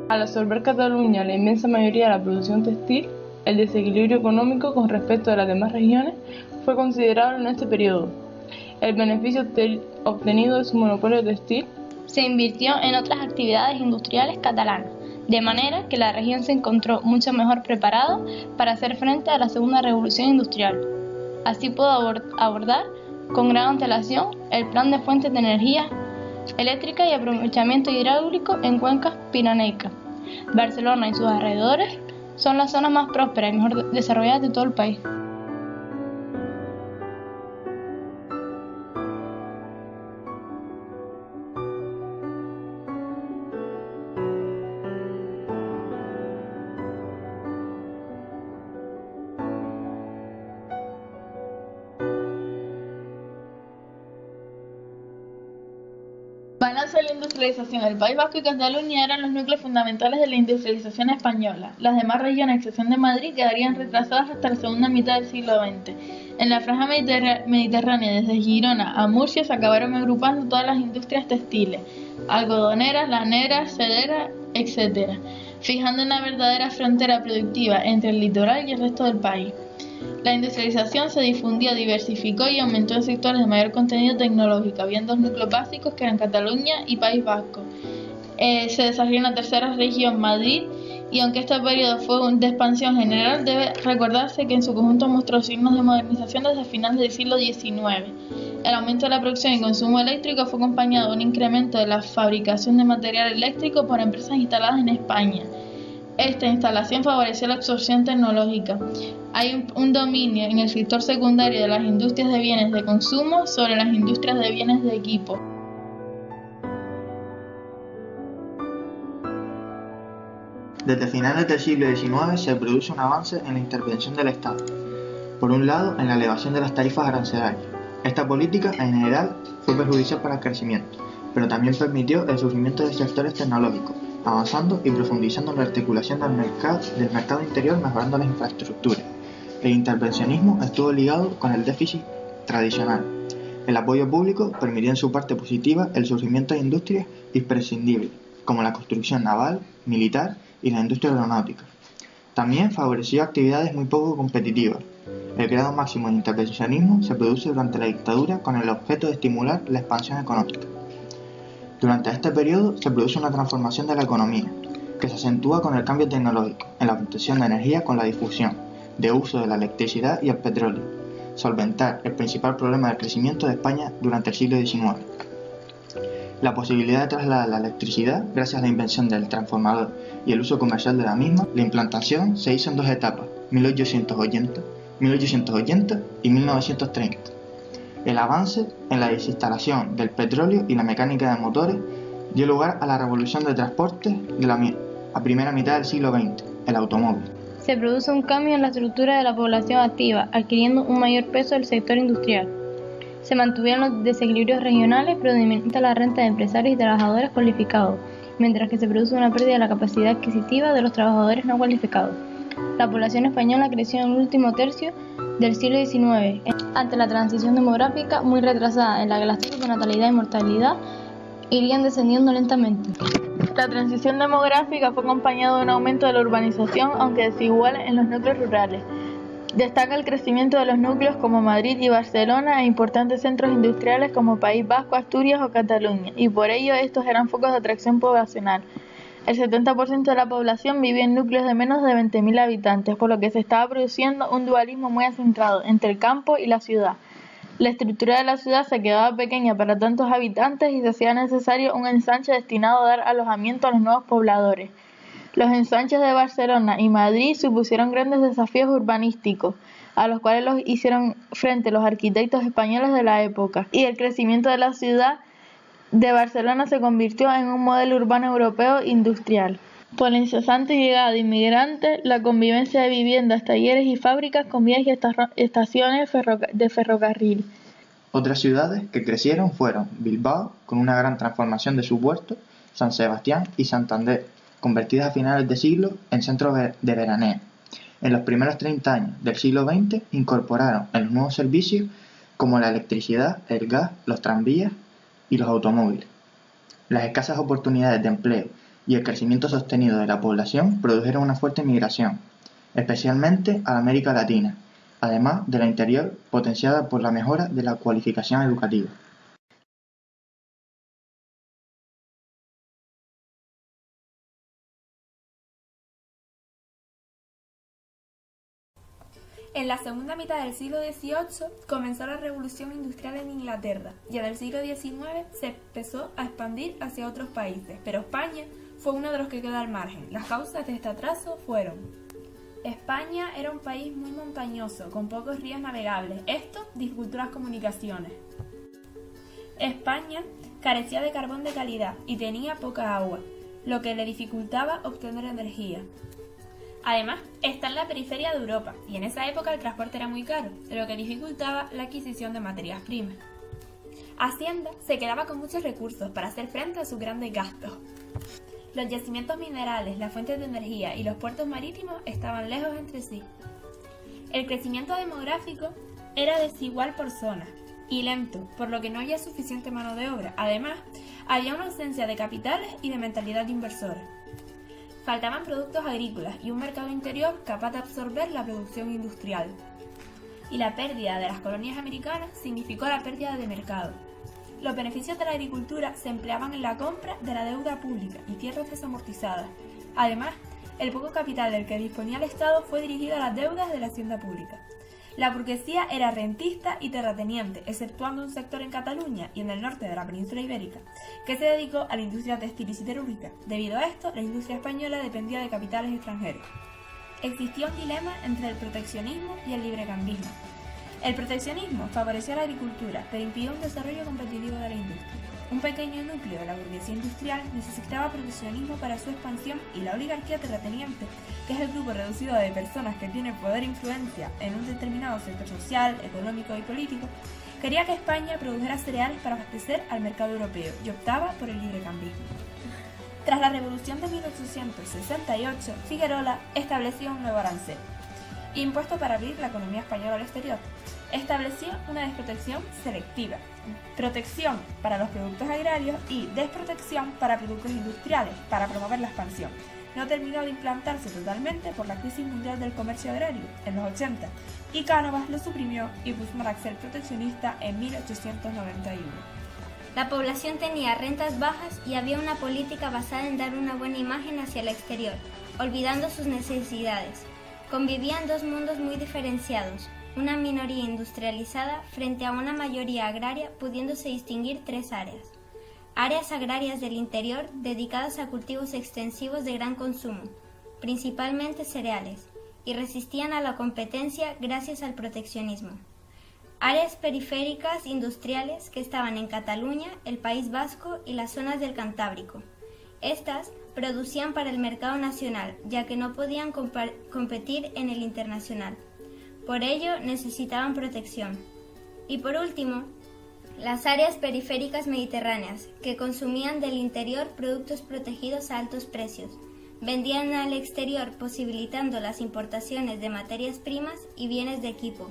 Al absorber Cataluña la inmensa mayoría de la producción textil, el desequilibrio económico con respecto a las demás regiones fue considerable en este periodo. El beneficio obtenido de su monopolio textil se invirtió en otras actividades industriales catalanas, de manera que la región se encontró mucho mejor preparada para hacer frente a la segunda revolución industrial. Así pudo abordar con gran antelación el plan de fuentes de energía eléctrica y aprovechamiento hidráulico en cuencas piraneicas. Barcelona y sus alrededores son las zonas más prósperas y mejor desarrolladas de todo el país. Balance de la industrialización. El País Vasco y Cataluña eran los núcleos fundamentales de la industrialización española. Las demás regiones, a excepción de Madrid, quedarían retrasadas hasta la segunda mitad del siglo XX. En la franja mediterránea, desde Girona a Murcia, se acabaron agrupando todas las industrias textiles, algodoneras, laneras, sederas, etc., fijando una verdadera frontera productiva entre el litoral y el resto del país. La industrialización se difundió, diversificó y aumentó en sectores de mayor contenido tecnológico. Habían dos núcleos básicos que eran Cataluña y País Vasco. Se desarrolló una tercera región, Madrid, y aunque este periodo fue de expansión general, debe recordarse que en su conjunto mostró signos de modernización desde finales del siglo XIX. El aumento de la producción y consumo eléctrico fue acompañado de un incremento de la fabricación de material eléctrico por empresas instaladas en España. Esta instalación favoreció la absorción tecnológica. Hay un dominio en el sector secundario de las industrias de bienes de consumo sobre las industrias de bienes de equipo. Desde finales del siglo XIX se produce un avance en la intervención del Estado. Por un lado, en la elevación de las tarifas arancelarias. Esta política, en general, fue perjudicial para el crecimiento, pero también permitió el surgimiento de sectores tecnológicos, avanzando y profundizando en la articulación del mercado interior, mejorando las infraestructuras. El intervencionismo estuvo ligado con el déficit tradicional. El apoyo público permitió en su parte positiva el surgimiento de industrias imprescindibles, como la construcción naval, militar y la industria aeronáutica. También favoreció actividades muy poco competitivas. El grado máximo de intervencionismo se produce durante la dictadura con el objeto de estimular la expansión económica. Durante este periodo se produce una transformación de la economía, que se acentúa con el cambio tecnológico en la obtención de energía con la difusión, de uso de la electricidad y el petróleo, solventar el principal problema del crecimiento de España durante el siglo XIX. La posibilidad de trasladar la electricidad gracias a la invención del transformador y el uso comercial de la misma, la implantación se hizo en dos etapas, 1880 y 1930. El avance en la desinstalación del petróleo y la mecánica de motores dio lugar a la revolución de transporte de la primera mitad del siglo XX, el automóvil. Se produce un cambio en la estructura de la población activa, adquiriendo un mayor peso el sector industrial. Se mantuvieron los desequilibrios regionales, predominante la renta de empresarios y trabajadores cualificados, mientras que se produce una pérdida de la capacidad adquisitiva de los trabajadores no cualificados. La población española creció en el último tercio del siglo XIX, ante la transición demográfica muy retrasada, en la que las tasas de natalidad y mortalidad irían descendiendo lentamente. La transición demográfica fue acompañada de un aumento de la urbanización, aunque desigual en los núcleos rurales. Destaca el crecimiento de los núcleos como Madrid y Barcelona e importantes centros industriales como País Vasco, Asturias o Cataluña, y por ello estos eran focos de atracción poblacional. El 70% de la población vivía en núcleos de menos de 20.000 habitantes, por lo que se estaba produciendo un dualismo muy acentrado entre el campo y la ciudad. La estructura de la ciudad se quedaba pequeña para tantos habitantes y se hacía necesario un ensanche destinado a dar alojamiento a los nuevos pobladores. Los ensanches de Barcelona y Madrid supusieron grandes desafíos urbanísticos, a los cuales los hicieron frente los arquitectos españoles de la época, y el crecimiento de la ciudad de Barcelona se convirtió en un modelo urbano europeo industrial. Por la incesante llegada de inmigrantes, la convivencia de viviendas, talleres y fábricas con vías y estaciones de ferrocarril. Otras ciudades que crecieron fueron Bilbao, con una gran transformación de su puerto, San Sebastián y Santander, convertidas a finales de siglo en centros de veraneo. En los primeros 30 años del siglo XX incorporaron en los nuevos servicios como la electricidad, el gas, los tranvías y los automóviles. Las escasas oportunidades de empleo y el crecimiento sostenido de la población produjeron una fuerte migración, especialmente a la América Latina, además de la interior potenciada por la mejora de la cualificación educativa. En la segunda mitad del siglo XVIII comenzó la revolución industrial en Inglaterra y en el siglo XIX se empezó a expandir hacia otros países, pero España fue uno de los que quedó al margen. Las causas de este atraso fueron: España era un país muy montañoso, con pocos ríos navegables. Esto dificultó las comunicaciones. España carecía de carbón de calidad y tenía poca agua, lo que le dificultaba obtener energía. Además, está en la periferia de Europa y en esa época el transporte era muy caro, lo que dificultaba la adquisición de materias primas. Hacienda se quedaba con muchos recursos para hacer frente a sus grandes gastos. Los yacimientos minerales, las fuentes de energía y los puertos marítimos estaban lejos entre sí. El crecimiento demográfico era desigual por zonas y lento, por lo que no había suficiente mano de obra. Además, había una ausencia de capitales y de mentalidad inversora. Faltaban productos agrícolas y un mercado interior capaz de absorber la producción industrial. Y la pérdida de las colonias americanas significó la pérdida de mercado. Los beneficios de la agricultura se empleaban en la compra de la deuda pública y tierras desamortizadas. Además, el poco capital del que disponía el Estado fue dirigido a las deudas de la hacienda pública. La burguesía era rentista y terrateniente, exceptuando un sector en Cataluña y en el norte de la península ibérica, que se dedicó a la industria textil y siderúrgica. Debido a esto, la industria española dependía de capitales extranjeros. Existía un dilema entre el proteccionismo y el librecambismo. El proteccionismo favorecía la agricultura, pero impidió un desarrollo competitivo de la industria. Un pequeño núcleo de la burguesía industrial necesitaba proteccionismo para su expansión y la oligarquía terrateniente, que es el grupo reducido de personas que tienen poder e influencia en un determinado sector social, económico y político, quería que España produjera cereales para abastecer al mercado europeo y optaba por el librecambismo. Tras la Revolución de 1868, Figuerola estableció un nuevo arancel, impuesto para abrir la economía española al exterior. Estableció una desprotección selectiva, protección para los productos agrarios y desprotección para productos industriales, para promover la expansión. No terminó de implantarse totalmente por la crisis mundial del comercio agrario en los 80, y Cánovas lo suprimió y puso un arancel proteccionista en 1891. La población tenía rentas bajas y había una política basada en dar una buena imagen hacia el exterior, olvidando sus necesidades. Convivían dos mundos muy diferenciados, una minoría industrializada frente a una mayoría agraria, pudiéndose distinguir tres áreas. Áreas agrarias del interior dedicadas a cultivos extensivos de gran consumo, principalmente cereales, y resistían a la competencia gracias al proteccionismo. Áreas periféricas industriales que estaban en Cataluña, el País Vasco y las zonas del Cantábrico. Estas producían para el mercado nacional, ya que no podían competir en el internacional. Por ello, necesitaban protección. Y por último, las áreas periféricas mediterráneas, que consumían del interior productos protegidos a altos precios. Vendían al exterior, posibilitando las importaciones de materias primas y bienes de equipo.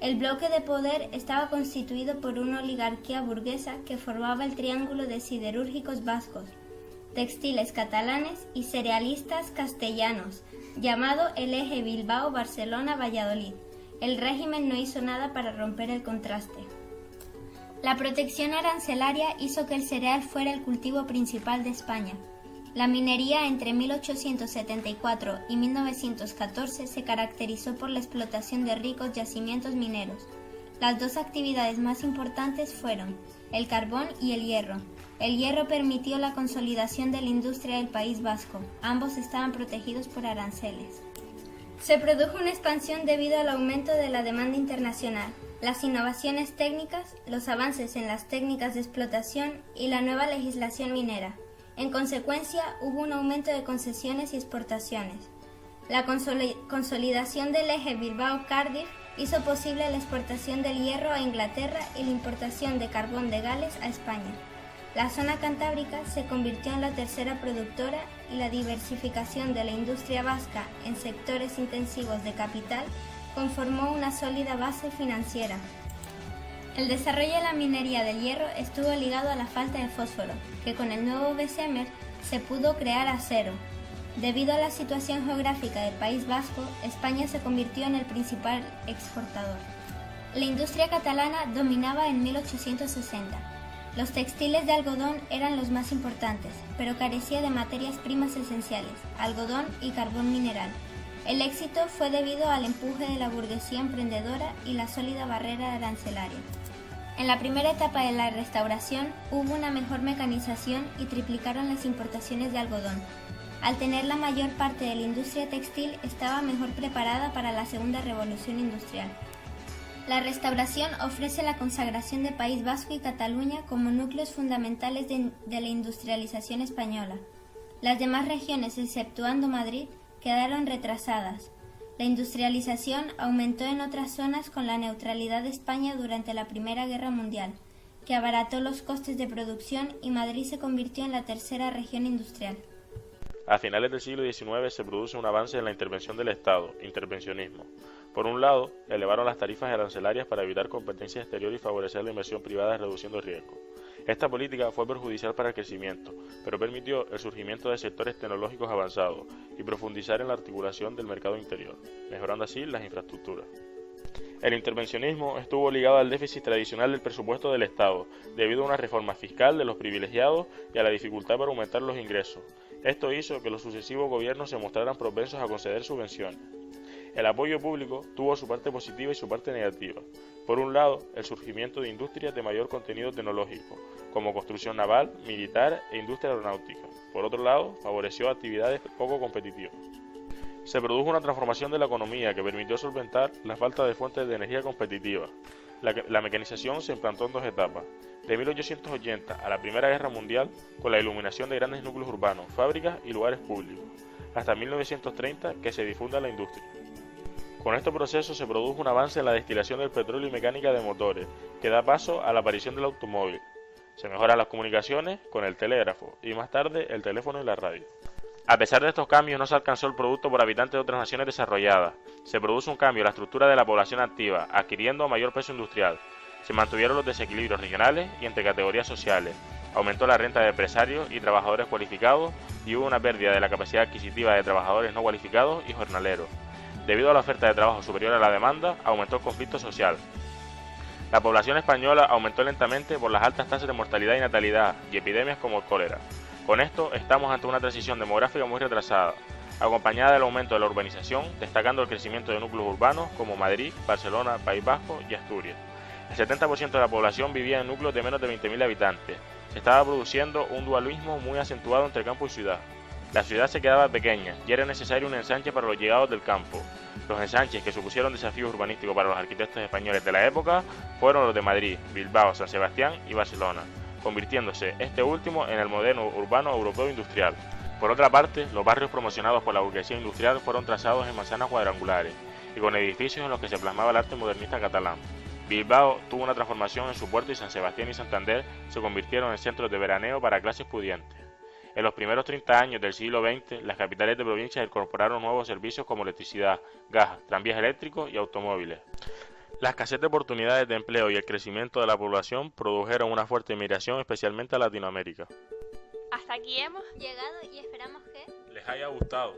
El bloque de poder estaba constituido por una oligarquía burguesa que formaba el triángulo de siderúrgicos vascos, textiles catalanes y cerealistas castellanos, llamado el eje Bilbao-Barcelona-Valladolid. El régimen no hizo nada para romper el contraste. La protección arancelaria hizo que el cereal fuera el cultivo principal de España. La minería entre 1874 y 1914 se caracterizó por la explotación de ricos yacimientos mineros. Las dos actividades más importantes fueron el carbón y el hierro. El hierro permitió la consolidación de la industria del País Vasco. Ambos estaban protegidos por aranceles. Se produjo una expansión debido al aumento de la demanda internacional, las innovaciones técnicas, los avances en las técnicas de explotación y la nueva legislación minera. En consecuencia, hubo un aumento de concesiones y exportaciones. La consolidación del eje Bilbao-Cardiff hizo posible la exportación del hierro a Inglaterra y la importación de carbón de Gales a España. La zona cantábrica se convirtió en la tercera productora y la diversificación de la industria vasca en sectores intensivos de capital conformó una sólida base financiera. El desarrollo de la minería del hierro estuvo ligado a la falta de fósforo, que con el nuevo Bessemer se pudo crear acero. Debido a la situación geográfica del País Vasco, España se convirtió en el principal exportador. La industria catalana dominaba en 1860. Los textiles de algodón eran los más importantes, pero carecía de materias primas esenciales, algodón y carbón mineral. El éxito fue debido al empuje de la burguesía emprendedora y la sólida barrera arancelaria. En la primera etapa de la restauración hubo una mejor mecanización y triplicaron las importaciones de algodón. Al tener la mayor parte de la industria textil, estaba mejor preparada para la segunda revolución industrial. La restauración ofrece la consagración de País Vasco y Cataluña como núcleos fundamentales de la industrialización española. Las demás regiones, exceptuando Madrid, quedaron retrasadas. La industrialización aumentó en otras zonas con la neutralidad de España durante la Primera Guerra Mundial, que abarató los costes de producción y Madrid se convirtió en la tercera región industrial. A finales del siglo XIX se produce un avance en la intervención del Estado, intervencionismo. Por un lado, elevaron las tarifas arancelarias para evitar competencia exterior y favorecer la inversión privada reduciendo el riesgo. Esta política fue perjudicial para el crecimiento, pero permitió el surgimiento de sectores tecnológicos avanzados y profundizar en la articulación del mercado interior, mejorando así las infraestructuras. El intervencionismo estuvo ligado al déficit tradicional del presupuesto del Estado, debido a una reforma fiscal de los privilegiados y a la dificultad para aumentar los ingresos. Esto hizo que los sucesivos gobiernos se mostraran propensos a conceder subvenciones. El apoyo público tuvo su parte positiva y su parte negativa. Por un lado, el surgimiento de industrias de mayor contenido tecnológico, como construcción naval, militar e industria aeronáutica. Por otro lado, favoreció actividades poco competitivas. Se produjo una transformación de la economía que permitió solventar la falta de fuentes de energía competitivas. La mecanización se implantó en dos etapas. De 1880 a la Primera Guerra Mundial, con la iluminación de grandes núcleos urbanos, fábricas y lugares públicos, hasta 1930 que se difunda la industria. Con este proceso se produjo un avance en la destilación del petróleo y mecánica de motores, que da paso a la aparición del automóvil. Se mejoran las comunicaciones con el telégrafo y más tarde el teléfono y la radio. A pesar de estos cambios, no se alcanzó el producto por habitante de otras naciones desarrolladas. Se produce un cambio en la estructura de la población activa, adquiriendo mayor peso industrial. Se mantuvieron los desequilibrios regionales y entre categorías sociales. Aumentó la renta de empresarios y trabajadores cualificados y hubo una pérdida de la capacidad adquisitiva de trabajadores no cualificados y jornaleros. Debido a la oferta de trabajo superior a la demanda, aumentó el conflicto social. La población española aumentó lentamente por las altas tasas de mortalidad y natalidad y epidemias como el cólera. Con esto, estamos ante una transición demográfica muy retrasada, acompañada del aumento de la urbanización, destacando el crecimiento de núcleos urbanos como Madrid, Barcelona, País Vasco y Asturias. El 70% de la población vivía en núcleos de menos de 20.000 habitantes. Se estaba produciendo un dualismo muy acentuado entre campo y ciudad. La ciudad se quedaba pequeña y era necesario un ensanche para los llegados del campo. Los ensanches que supusieron desafíos urbanísticos para los arquitectos españoles de la época fueron los de Madrid, Bilbao, San Sebastián y Barcelona, convirtiéndose este último en el modelo urbano europeo industrial. Por otra parte, los barrios promocionados por la burguesía industrial fueron trazados en manzanas cuadrangulares y con edificios en los que se plasmaba el arte modernista catalán. Bilbao tuvo una transformación en su puerto y San Sebastián y Santander se convirtieron en centros de veraneo para clases pudientes. En los primeros 30 años del siglo XX, las capitales de provincia incorporaron nuevos servicios como electricidad, gas, tranvías eléctricos y automóviles. La escasez de oportunidades de empleo y el crecimiento de la población produjeron una fuerte inmigración, especialmente a Latinoamérica. Hasta aquí hemos llegado y esperamos que les haya gustado.